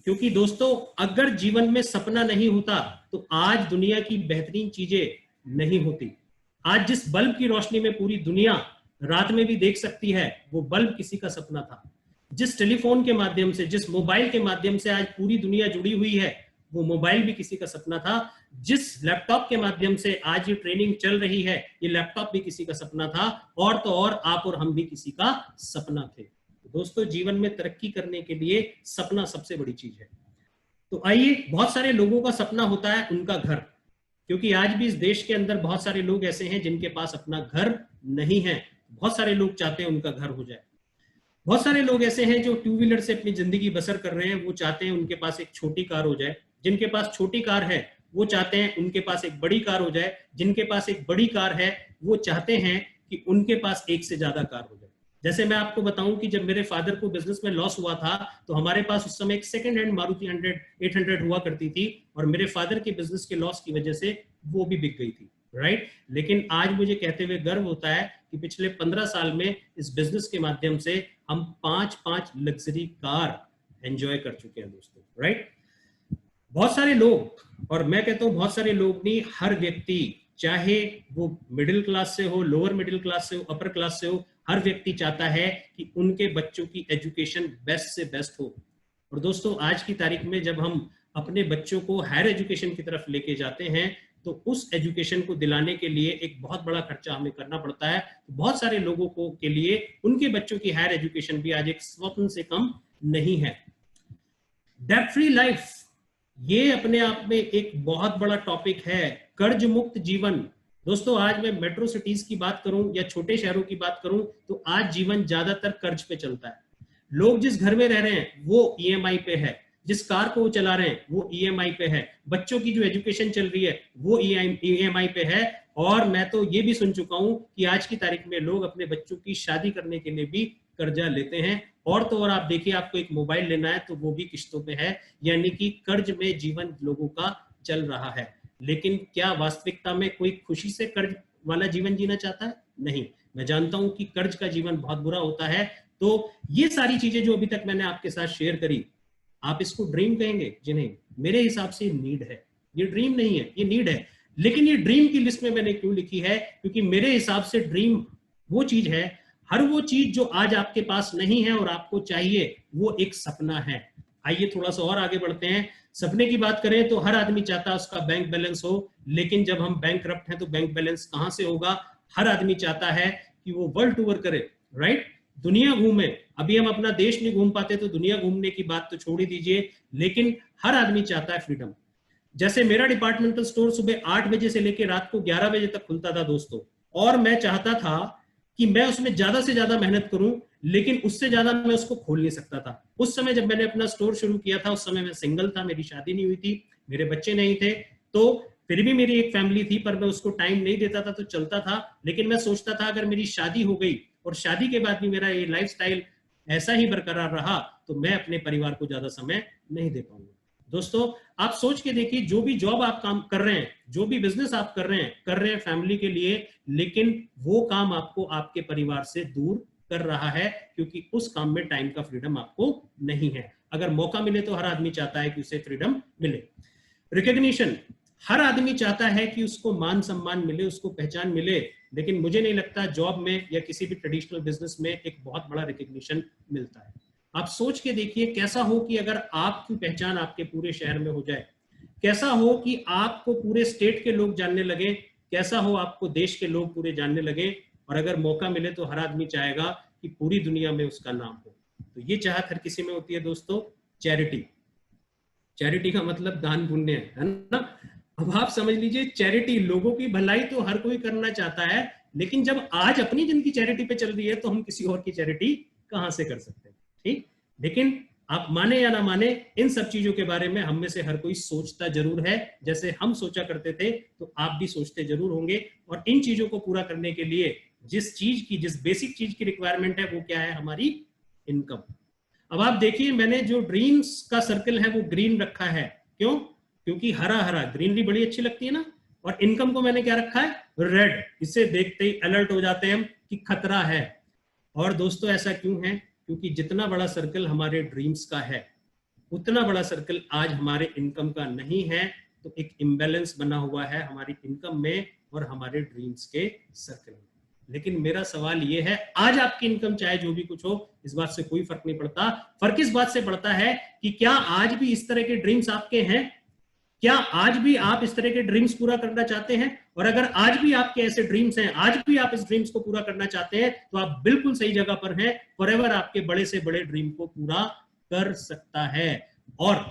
क्योंकि दोस्तों अगर जीवन में सपना नहीं होता तो आज दुनिया की बेहतरीन चीजें नहीं होती। आज जिस बल्ब की रोशनी में पूरी दुनिया रात में भी देख सकती है, वो बल्ब किसी का सपना था। जिस टेलीफोन के माध्यम से, जिस मोबाइल के माध्यम से आज पूरी दुनिया जुड़ी हुई है, वो मोबाइल भी किसी का सपना था। जिस लैपटॉप के माध्यम से आज ये ट्रेनिंग चल रही है, ये लैपटॉप भी किसी का सपना था, और तो और आप और हम भी किसी का सपना थे। दोस्तों जीवन में तरक्की करने के लिए सपना सबसे बड़ी चीज है। तो आइए, बहुत सारे लोगों का सपना होता है उनका घर, क्योंकि आज भी इस देश के अंदर बहुत सारे लोग ऐसे हैं जिनके पास अपना घर नहीं है। बहुत सारे लोग चाहते हैं उनका घर हो जाए। बहुत सारे लोग ऐसे हैं जो टू व्हीलर से अपनी जिंदगी बसर कर रहे हैं, वो चाहते हैं उनके पास एक छोटी कार हो जाए। जिनके पास छोटी कार है वो चाहते हैं उनके पास एक बड़ी कार हो जाए। जिनके पास एक बड़ी कार है वो चाहते हैं कि उनके पास एक से ज्यादा कार हो जाए। जैसे मैं आपको बताऊं कि जब मेरे फादर को बिजनेस में लॉस हुआ था तो हमारे पास उस समय एक सेकंड हैंड मारुति 800 हुआ करती थी, और मेरे फादर के बिजनेस के लॉस की वजह से वो भी बिक गई थी, राइट। लेकिन आज मुझे कहते हुए गर्व होता है कि पिछले 15 साल में इस बिजनेस के माध्यम से हम 5 लग्जरी कार एंजॉय कर चुके हैं दोस्तों, राइट। बहुत सारे लोग, और मैं कहता हूं बहुत सारे लोग नहीं, हर व्यक्ति, चाहे वो मिडिल क्लास से हो, लोअर मिडिल क्लास से हो, अपर क्लास से हो, हर व्यक्ति चाहता है कि उनके बच्चों की एजुकेशन बेस्ट से बेस्ट हो। और दोस्तों आज की तारीख में जब हम अपने बच्चों को हायर एजुकेशन की तरफ लेके जाते हैं तो उस एजुकेशन को दिलाने के लिए एक बहुत बड़ा खर्चा हमें करना पड़ता है। तो बहुत सारे लोगों को के लिए उनके बच्चों की हायर एजुकेशन भी आज एक स्वप्न से कम नहीं है। डेट फ्री लाइफ, ये अपने आप में एक बहुत बड़ा टॉपिक है। कर्ज मुक्त जीवन, दोस्तों आज मैं मेट्रो सिटीज की बात करूं या छोटे शहरों की बात करूं तो आज जीवन ज्यादातर कर्ज पे चलता है। लोग जिस घर में रह रहे हैं वो ईएमआई पे है, जिस कार को वो चला रहे हैं वो ईएमआई पे है, बच्चों की जो एजुकेशन चल रही है वो ईएमआई पे है। और मैं तो ये भी सुन चुका हूं कि आज की तारीख में लोग अपने बच्चों की शादी करने के लिए भी कर्जा लेते हैं। और तो और आप देखिए, आपको एक मोबाइल लेना है तो वो भी किस्तों पे है, यानी कि कर्ज में जीवन लोगों का चल रहा है। लेकिन क्या वास्तविकता में कोई खुशी से कर्ज वाला जीवन जीना चाहता है? नहीं। मैं जानता हूं कि कर्ज का जीवन बहुत बुरा होता है। तो ये सारी चीजें जो अभी तक मैंने आपके साथ शेयर करी, आप इसको ड्रीम कहेंगे? जिन्हें मेरे हिसाब से नीड है, ये ड्रीम नहीं है, ये नीड है। लेकिन ये ड्रीम की लिस्ट में मैंने क्यों लिखी है? क्योंकि मेरे हिसाब से ड्रीम वो चीज है, हर वो चीज जो आज आपके पास नहीं है और आपको चाहिए, वो एक सपना है। आइए थोड़ा सा और आगे बढ़ते हैं। सपने की बात करें तो हर आदमी चाहता है उसका बैंक बैलेंस हो, लेकिन जब हम बैंक करप्ट हैं तो बैंक बैलेंस कहां से होगा? हर आदमी चाहता है कि वो वर्ल्ड टूर करे, राइट, दुनिया घूमे। अभी हम अपना देश नहीं घूम पाते तो दुनिया घूमने की बात तो छोड़ ही दीजिए, लेकिन हर आदमी चाहता है फ्रीडम। जैसे मेरा डिपार्टमेंटल स्टोर सुबह 8 बजे से लेकर रात को 11 बजे तक खुलता था दोस्तों, और मैं चाहता था कि मैं उसमें ज्यादा से ज्यादा मेहनत करूं, लेकिन उससे ज्यादा मैं उसको खोल नहीं सकता था। उस समय जब मैंने अपना स्टोर शुरू किया था उस समय मैं सिंगल था, मेरी शादी नहीं हुई थी, मेरे बच्चे नहीं थे, तो फिर भी मेरी एक फैमिली थी, पर मैं उसको टाइम नहीं देता था तो चलता था। लेकिन मैं सोचता था अगर मेरी शादी हो गई और शादी के बाद भी मेरा ये लाइफस्टाइल ऐसा ही बरकरार रहा तो मैं अपने परिवार को ज्यादा समय नहीं दे पाऊंगा। दोस्तों आप सोच के देखिए, जो भी जॉब आप काम कर रहे हैं, जो भी बिजनेस आप कर रहे हैं फैमिली के लिए, लेकिन वो काम आपको आपके परिवार से दूर कर रहा है, क्योंकि उस काम में टाइम का फ्रीडम आपको नहीं है। अगर मौका मिले तो हर आदमी चाहता है कि उसे फ्रीडम मिले। रिकॉग्निशन, हर आदमी चाहता है कि उसको मान सम्मान मिले, उसको पहचान मिले, लेकिन मुझे नहीं लगता जॉब में या किसी भी ट्रेडिशनल बिजनेस में एक बहुत बड़ा रिकॉग्निशन मिलता है। आप सोच के देखिए कैसा हो कि अगर आपकी पहचान आपके पूरे शहर में हो जाए, कैसा हो कि आपको पूरे स्टेट के लोग जानने लगे, कैसा हो आपको देश के लोग पूरे जानने लगे, और अगर मौका मिले तो हर आदमी चाहेगा कि पूरी दुनिया में उसका नाम हो। तो ये चाहत हर किसी में होती है दोस्तों। चैरिटी, चैरिटी का मतलब दान पुण्य है ना। अब आप समझ लीजिए, चैरिटी, लोगों की भलाई तो हर कोई करना चाहता है, लेकिन जब आज अपनी जिनकी चैरिटी पे चल रही है तो हम किसी और की चैरिटी कहां से कर सकते हैं, ठीक। लेकिन आप माने या ना माने, इन सब चीजों के बारे में हम में से हर कोई सोचता जरूर है। जैसे हम सोचा करते थे तो आप भी सोचते जरूर होंगे। और इन चीजों को पूरा करने के लिए जिस बेसिक चीज की रिक्वायरमेंट है वो क्या है, हमारी इनकम। अब आप देखिए, मैंने जो ड्रीम्स का सर्कल है वो ग्रीन रखा है। क्यों? क्योंकि हरा हरा ग्रीनरी बड़ी अच्छी लगती है ना। और इनकम को मैंने क्या रखा है, रेड। इसे देखते ही अलर्ट हो जाते हैं हम कि खतरा है। और दोस्तों ऐसा क्यों है? क्योंकि जितना बड़ा सर्कल हमारे ड्रीम्स का है, उतना बड़ा सर्कल आज हमारे इनकम का नहीं है। तो एक इम्बैलेंस बना हुआ है हमारी इनकम में और हमारे ड्रीम्स के सर्कल में। लेकिन मेरा सवाल ये है, आज आपकी इनकम चाहे जो भी कुछ हो, इस बात से कोई फर्क नहीं पड़ता। फर्क इस बात से पड़ता है कि क्या आज भी इस तरह के ड्रीम्स आपके हैं? क्या आज भी आप इस तरह के ड्रीम्स पूरा करना चाहते हैं? और अगर आज भी आपके ऐसे ड्रीम्स हैं, आज भी आप इस ड्रीम्स को पूरा करना चाहते हैं, तो आप बिल्कुल सही जगह पर हैं। फॉरएवर आपके बड़े से बड़े ड्रीम को पूरा कर सकता है। और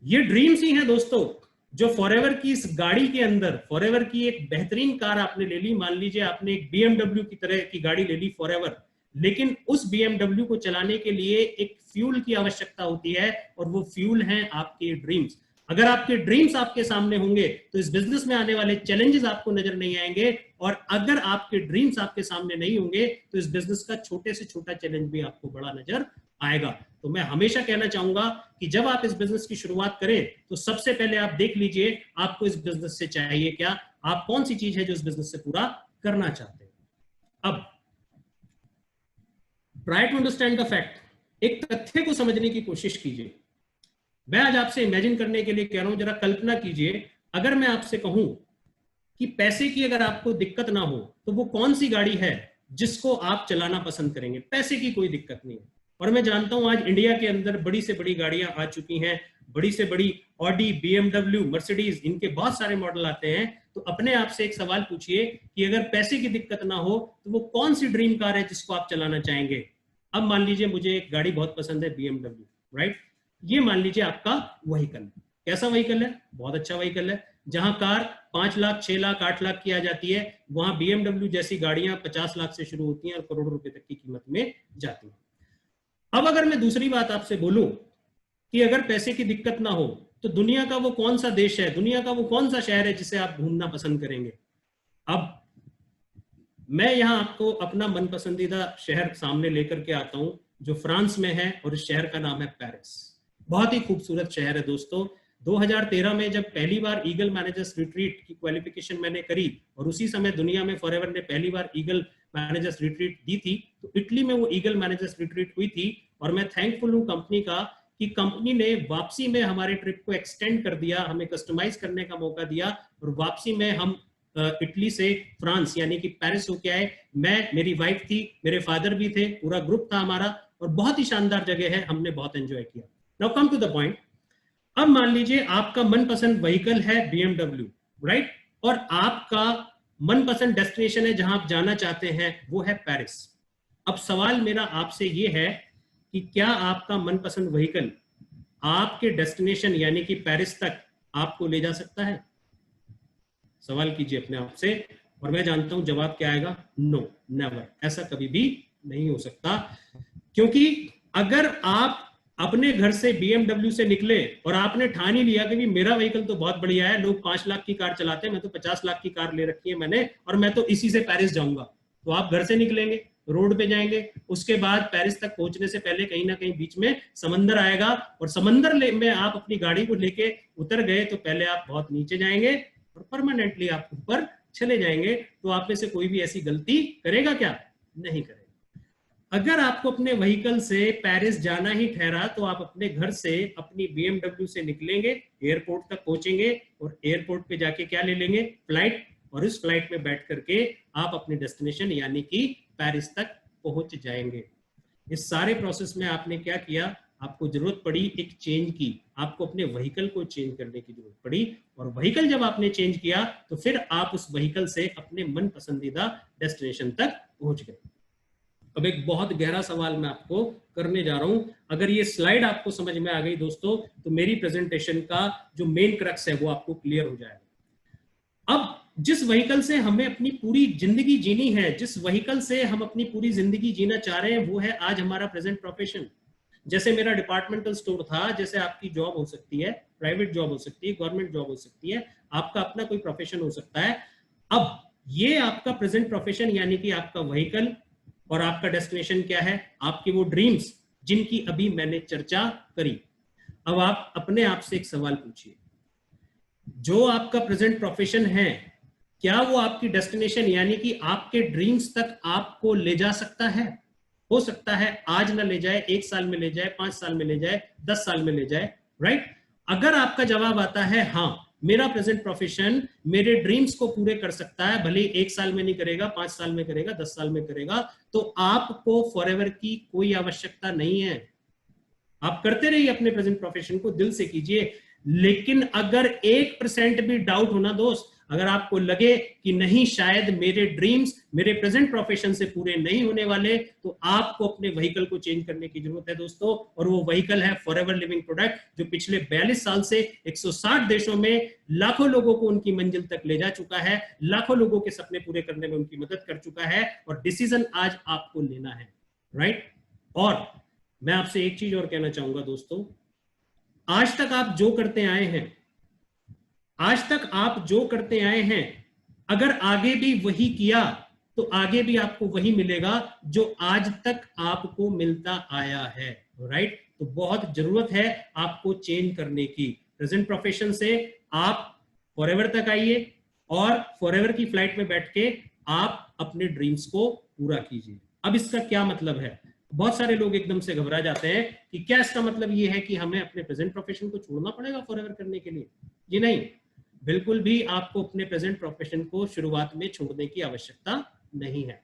ये ड्रीम्स ही हैं दोस्तों, जो फॉरएवर की इस गाड़ी के अंदर, फॉरएवर की एक बेहतरीन कार आपने ले ली, मान लीजिए आपने एक बीएमडब्ल्यू की तरह की गाड़ी ले ली फॉरएवर, लेकिन उस बीएमडब्ल्यू को चलाने के लिए एक फ्यूल की आवश्यकता होती है, और वो फ्यूल है आपके ड्रीम्स। अगर आपके ड्रीम्स आपके सामने होंगे तो इस बिजनेस में आने वाले चैलेंजेस आपको नजर नहीं आएंगे, और अगर आपके ड्रीम्स आपके सामने नहीं होंगे तो इस बिजनेस का छोटे से छोटा चैलेंज भी आपको बड़ा नजर आएगा। तो मैं हमेशा कहना चाहूंगा कि जब आप इस बिजनेस की शुरुआत करें तो सबसे पहले आप देख लीजिए आपको इस बिजनेस से चाहिए क्या, आप कौन सी चीज है जो इस बिजनेस से पूरा करना चाहते हैं। अब try to understand the fact, एक तथ्य को समझने की कोशिश कीजिए। मैं आज आपसे इमेजिन करने के लिए कह रहा हूं, जरा कल्पना कीजिए, अगर मैं आपसे कहूं कि पैसे की अगर आपको दिक्कत ना हो तो वो कौन सी गाड़ी है जिसको आप चलाना पसंद करेंगे? पैसे की कोई दिक्कत नहीं है। और मैं जानता हूं आज इंडिया के अंदर बड़ी से बड़ी गाड़ियां आ चुकी हैं, बड़ी से बड़ी ऑडी, बीएमडब्ल्यू, मर्सिडीज, इनके बहुत सारे मॉडल आते हैं। तो अपने आप से एक सवाल पूछिए कि अगर पैसे की दिक्कत ना हो तो वो कौन सी ड्रीम कार है जिसको आप चलाना चाहेंगे? अब मान लीजिए मुझे एक गाड़ी बहुत पसंद है, बीएमडब्ल्यू, राइट। ये मान लीजिए आपका व्हीकल है। कैसा व्हीकल है? बहुत अच्छा व्हीकल है। जहां कार 5 लाख, 6 लाख, 8 लाख की आ जाती है, वहां बीएमडब्ल्यू जैसी गाड़ियां 50 लाख से शुरू होती हैं और करोड़ों रुपए तक की कीमत में जाती हैं। अब अगर मैं दूसरी बात आपसे बोलूं कि अगर पैसे की दिक्कत ना हो तो दुनिया का वो कौन सा देश है, दुनिया का वो कौन सा शहर है जिसे आप घूमना पसंद करेंगे? अब मैं यहां आपको अपना मन पसंदीदा शहर सामने लेकर के आता हूं, जो फ्रांस में है, और इस शहर का नाम है पेरिस। बहुत ही खूबसूरत शहर है दोस्तों। 2013 में जब पहली बार ईगल मैनेजर्स रिट्रीट की क्वालिफिकेशन मैंने करी, और उसी समय दुनिया में फॉरएवर ने पहली बार ईगल मैनेजर्स रिट्रीट दी थी, तो इटली में वो ईगल मैनेजर्स रिट्रीट हुई थी। और मैं थैंकफुल हूं कंपनी का कि कंपनी ने वापसी में हमारे ट्रिप को एक्सटेंड कर दिया, हमें कस्टमाइज करने का मौका दिया, और वापसी में हम इटली से फ्रांस यानी कि पेरिस होके आए। मैं, मेरी वाइफ थी, मेरे फादर भी थे, पूरा ग्रुप था हमारा, और बहुत ही शानदार जगह है, हमने बहुत एंजॉय किया। Now come to the point. अब मान लीजिए आपका मनपसंद व्हीकल है बीएमडब्ल्यू, राइट, और आपका मनपसंद डेस्टिनेशन है जहां आप जाना चाहते हैं वो है पेरिस। अब सवाल मेरा आपसे ये है कि क्या आपका मनपसंद व्हीकल आपके डेस्टिनेशन यानी कि पेरिस तक आपको ले जा सकता है? सवाल कीजिए अपने आप से, और मैं जानता हूं जवाब क्या आएगा, नो, नेवर। ऐसा कभी भी नहीं हो सकता, क्योंकि अगर आप अपने घर से बीएमडब्ल्यू से निकले और आपने ठान ही लिया कि मेरा व्हीकल तो बहुत बढ़िया है, लोग 5 लाख की कार चलाते हैं, मैं तो 50 लाख की कार ले रखी है मैंने, और मैं तो इसी से पेरिस जाऊंगा, तो आप घर से निकलेंगे, रोड पे जाएंगे, उसके बाद पेरिस तक पहुंचने से पहले कहीं ना कहीं बीच में समंदर आएगा, और समंदर में आप अपनी गाड़ी को लेके उतर गए तो पहले आप बहुत नीचे जाएंगे और परमानेंटली आप ऊपर चले जाएंगे। तो आप में से कोई भी ऐसी गलती करेगा क्या? नहीं करेगा। अगर आपको अपने व्हीकल से पेरिस जाना ही ठहरा तो आप अपने घर से अपनी BMW से निकलेंगे, एयरपोर्ट तक पहुंचेंगे और एयरपोर्ट पे जाके क्या ले लेंगे, फ्लाइट, और इस फ्लाइट में बैठ करके आप अपने डेस्टिनेशन यानी कि पेरिस तक पहुंच जाएंगे। इस सारे प्रोसेस में आपने क्या किया, आपको जरूरत पड़ी एक चेंज की, आपको अपने व्हीकल को चेंज करने की जरूरत पड़ी, और व्हीकल जब आपने चेंज किया तो फिर आप उस व्हीकल से अपने मन पसंदीदा डेस्टिनेशन तक पहुंच गए। अब एक बहुत गहरा सवाल मैं आपको करने जा रहा हूं, अगर ये स्लाइड आपको समझ में आ गई दोस्तों तो मेरी प्रेजेंटेशन का जो मेन क्रक्स है वो आपको क्लियर हो जाएगा। अब जिस व्हीकल से हमें अपनी पूरी जिंदगी जीनी है, जिस व्हीकल से हम अपनी पूरी जिंदगी जीना चाह रहे हैं, वो है आज हमारा प्रेजेंट प्रोफेशन। जैसे मेरा डिपार्टमेंटल स्टोर था, जैसे आपकी जॉब हो सकती है, प्राइवेट जॉब हो सकती है, गवर्नमेंट जॉब हो सकती है, आपका अपना कोई प्रोफेशन हो सकता है। अब ये आपका प्रेजेंट प्रोफेशन यानी कि आपका व्हीकल और आपका डेस्टिनेशन क्या है, आपके वो ड्रीम्स जिनकी अभी मैंने चर्चा करी। अब आप अपने आप से एक सवाल पूछिए, जो आपका प्रेजेंट प्रोफेशन है क्या वो आपकी डेस्टिनेशन यानी कि आपके ड्रीम्स तक आपको ले जा सकता है? हो सकता है आज ना ले जाए, 1 साल में ले जाए, 5 साल में ले जाए, 10 साल में ले जाए, राइट? अगर आपका जवाब आता है हाँ, मेरा प्रेजेंट प्रोफेशन मेरे ड्रीम्स को पूरे कर सकता है, भले 1 साल में नहीं करेगा, 5 साल में करेगा, 10 साल में करेगा, तो आपको फॉरएवर की कोई आवश्यकता नहीं है। आप करते रहिए अपने प्रेजेंट प्रोफेशन को, दिल से कीजिए। लेकिन अगर 1% भी डाउट हो ना दोस्त, अगर आपको लगे कि नहीं शायद मेरे ड्रीम्स मेरे प्रेजेंट प्रोफेशन से पूरे नहीं होने वाले, तो आपको अपने व्हीकल को चेंज करने की जरूरत है दोस्तों। और वो व्हीकल है फॉरएवर लिविंग प्रोडक्ट, जो पिछले 42 साल से 160 देशों में लाखों लोगों को उनकी मंजिल तक ले जा चुका है, लाखों लोगों के सपने पूरे करने में उनकी मदद कर चुका है। और डिसीजन आज आपको लेना है, राइट? और मैं आपसे एक चीज और कहना चाहूंगा दोस्तों, आज तक आप जो करते आए हैं, आज तक आप जो करते आए हैं, अगर आगे भी वही किया तो आगे भी आपको वही मिलेगा जो आज तक आपको मिलता आया है, राइट? तो बहुत जरूरत है आपको चेंज करने की। प्रेजेंट प्रोफेशन से आप फॉरएवर तक आइए और फॉरएवर की फ्लाइट में बैठ के आप अपने ड्रीम्स को पूरा कीजिए। अब इसका क्या मतलब है? बहुत सारे लोग एकदम से घबरा जाते हैं कि क्या इसका मतलब ये है कि हमें अपने प्रेजेंट प्रोफेशन को छोड़ना पड़ेगा फॉरएवर करने के लिए? जी नहीं, बिल्कुल भी आपको अपने प्रेजेंट प्रोफेशन को शुरुआत में छोड़ने की आवश्यकता नहीं है।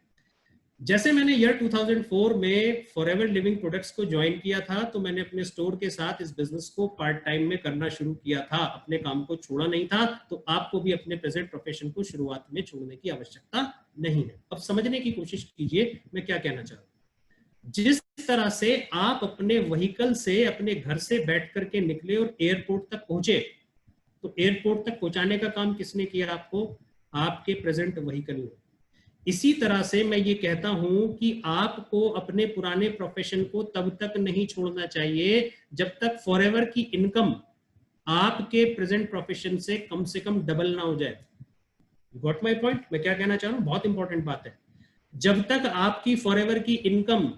जैसे मैंने ईयर 2004 में फॉरएवर लिविंग प्रोडक्ट्स को ज्वाइन किया था, तो मैंने अपने स्टोर के साथ इस बिजनेस को पार्ट टाइम में करना शुरू किया था, अपने काम को छोड़ा नहीं था। तो आपको भी अपने प्रेजेंट प्रोफेशन को शुरुआत में छोड़ने की आवश्यकता नहीं है। अब समझने की कोशिश कीजिए मैं क्या कहना चाह रहा हूं। जिस तरह से आप अपने व्हीकल से अपने घर से बैठ करके निकले और एयरपोर्ट तक पहुंचे, तो एयरपोर्ट तक पहुंचाने का काम किसने किया आपको? आपके प्रेजेंट व्हीकल ने। इसी तरह से मैं ये कहता हूं कि आपको अपने पुराने प्रोफेशन को तब तक नहीं छोड़ना चाहिए जब तक फॉरएवर की इनकम आपके प्रेजेंट प्रोफेशन से कम डबल ना हो जाए। Got my point? मैं क्या कहना चाह रहा हूं, बहुत इंपॉर्टेंट बात है। जब तक आपकी फॉरएवर की इनकम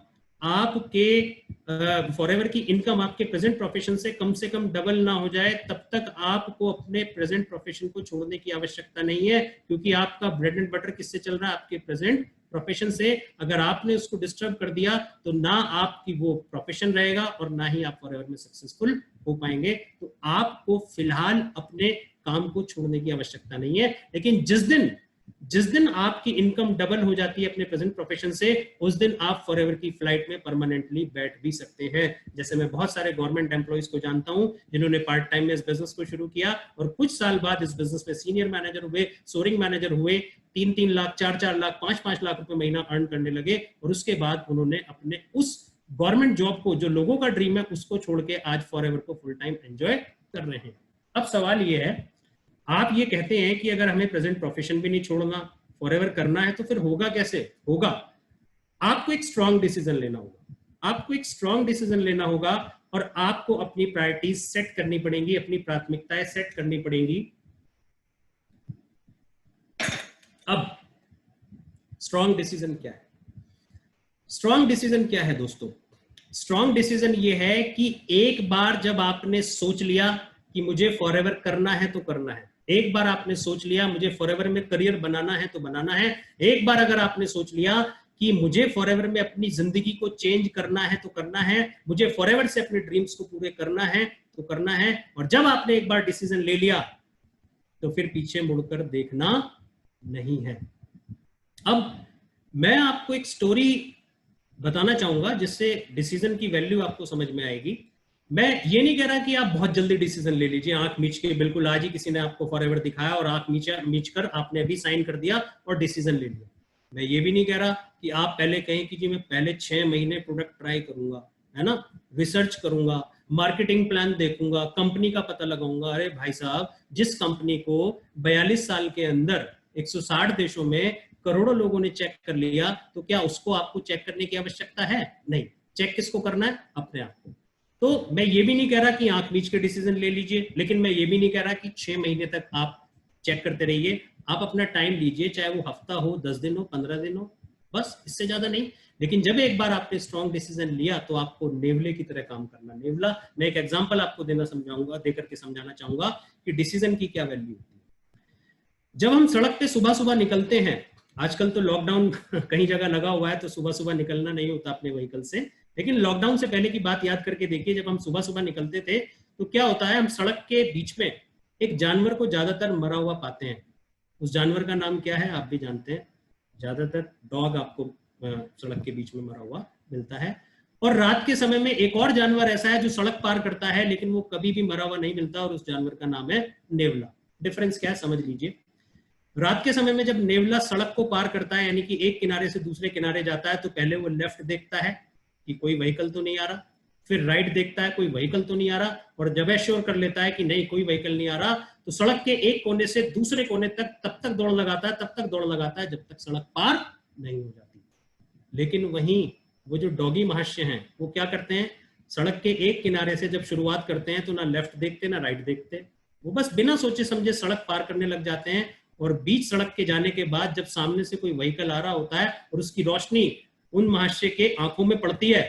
आपके प्रेजेंट प्रोफेशन से कम डबल ना हो जाए, तब तक आपको अपने प्रेजेंट प्रोफेशन को छोड़ने की आवश्यकता नहीं है, क्योंकि आपका ब्रेड एंड बटर किससे चल रहा है? आपके प्रेजेंट प्रोफेशन से। अगर आपने उसको डिस्टर्ब कर दिया तो ना आपकी वो प्रोफेशन रहेगा और ना ही आप फॉरएवर में सक्सेसफुल हो पाएंगे। तो आपको फिलहाल अपने काम को छोड़ने की आवश्यकता नहीं है। लेकिन जिस दिन आपकी इनकम डबल हो जाती है अपने प्रेजेंट प्रोफेशन से, उस दिन आप फॉरएवर की फ्लाइट में परमानेंटली बैठ भी सकते हैं। जैसे मैं बहुत सारे गवर्नमेंट एम्प्लॉइज को जानता हूं जिन्होंने पार्ट टाइम में इस बिजनेस को शुरू किया और कुछ साल बाद इस बिजनेस में सीनियर मैनेजर हुए, सोरिंग मैनेजर हुए, 3-3 लाख, 4-4 लाख, 5-5 लाख रुपए महीना अर्न करने लगे। और उसके बाद उन्होंने अपने उस गवर्नमेंट जॉब को, जो लोगों का ड्रीम है, उसको छोड़ के आज फॉरएवर को फुल टाइम एंजॉय कर रहे हैं। अब सवाल ये है, आप ये कहते हैं कि अगर हमें प्रेजेंट प्रोफेशन भी नहीं छोड़ना, फॉरएवर करना है, तो फिर होगा कैसे? होगा, आपको एक स्ट्रांग डिसीजन लेना होगा। आपको एक स्ट्रांग डिसीजन लेना होगा और आपको अपनी प्रायोरिटीज सेट करनी पड़ेंगी, अपनी प्राथमिकताएं सेट करनी पड़ेंगी। अब स्ट्रांग डिसीजन क्या है? स्ट्रांग डिसीजन क्या है दोस्तों? स्ट्रांग डिसीजन ये है कि एक बार जब आपने सोच लिया कि मुझे फॉरएवर करना है तो करना है, एक बार आपने सोच लिया मुझे फॉरएवर में करियर बनाना है तो बनाना है, एक बार अगर आपने सोच लिया कि मुझे फॉरएवर में अपनी जिंदगी को चेंज करना है तो करना है, मुझे फॉरएवर से अपने ड्रीम्स को पूरे करना है तो करना है। और जब आपने एक बार डिसीजन ले लिया तो फिर पीछे मुड़कर देखना नहीं है। अब मैं आपको एक स्टोरी बताना चाहूंगा जिससे डिसीजन की वैल्यू आपको समझ में आएगी। मैं ये नहीं कह रहा कि आप बहुत जल्दी डिसीजन ले लीजिए, आंख मीच के, बिल्कुल आज ही किसी ने आपको फॉरएवर दिखाया और आंख मीच कर आपने अभी साइन कर दिया और डिसीजन ले लिया। मैं ये भी नहीं कह रहा कि आप पहले कहें कि जी मैं पहले 6 महीने प्रोडक्ट ट्राई करूंगा, है ना, रिसर्च करूंगा, मार्केटिंग प्लान देखूंगा, कंपनी का पता लगाऊंगा। अरे भाई साहब, जिस कंपनी को 42 साल के अंदर 160 देशों में करोड़ों लोगों ने चेक कर लिया, तो क्या उसको आपको चेक करने की आवश्यकता है? नहीं। चेक किसको करना है? अपने आप को। तो मैं ये भी नहीं कह रहा कि आंख मीच के डिसीजन ले लीजिए, लेकिन मैं ये भी नहीं कह रहा कि 6 महीने तक आप चेक करते रहिए। आप अपना टाइम लीजिए, चाहे वो हफ्ता हो, 10 दिन हो, 15 दिन हो, बस, इससे ज्यादा नहीं। लेकिन जब एक बार आपने स्ट्रॉन्ग डिसीजन लिया तो आपको नेवले की तरह काम करना। नेवला, मैं एक एग्जांपल आपको देकर के समझाना चाहूंगा कि डिसीजन की क्या वैल्यू होती है। जब हम सड़क पे सुबह सुबह निकलते हैं, आजकल तो लॉकडाउन कहीं जगह लगा हुआ है तो सुबह सुबह निकलना नहीं होता अपने व्हीकल से, लेकिन लॉकडाउन से पहले की बात याद करके देखिए, जब हम सुबह सुबह निकलते थे तो क्या होता है, हम सड़क के बीच में एक जानवर को ज्यादातर मरा हुआ पाते हैं। उस जानवर का नाम क्या है आप भी जानते हैं, ज्यादातर डॉग आपको सड़क के बीच में मरा हुआ मिलता है। और रात के समय में एक और जानवर ऐसा है जो सड़क पार करता है लेकिन वो कभी भी मरा हुआ नहीं मिलता, और उस जानवर का नाम है नेवला। डिफरेंस क्या है समझ लीजिए। रात के समय में जब नेवला सड़क को पार करता है, यानी कि एक किनारे से दूसरे किनारे जाता है, तो पहले वो लेफ्ट देखता है कि कोई व्हीकल तो नहीं आ रहा, फिर राइट देखता है कोई व्हीकल तो नहीं आ रहा, और जब एश्योर कर लेता है कि नहीं कोई व्हीकल नहीं आ रहा, तो सड़क के एक कोने से दूसरे कोने तक तब तक दौड़ लगाता है, तब तक दौड़ लगाता है जब तक सड़क पार नहीं हो जाती। लेकिन वहीं वो जो डॉगी महाशय हैं वो क्या करते हैं, सड़क के एक किनारे से जब शुरुआत करते हैं तो ना लेफ्ट देखते ना राइट देखते, वो बस बिना सोचे समझे सड़क पार करने लग जाते हैं। और बीच सड़क के जाने के बाद जब सामने से कोई व्हीकल आ रहा होता है और उसकी रोशनी उन महाशय के आंखों में पड़ती है,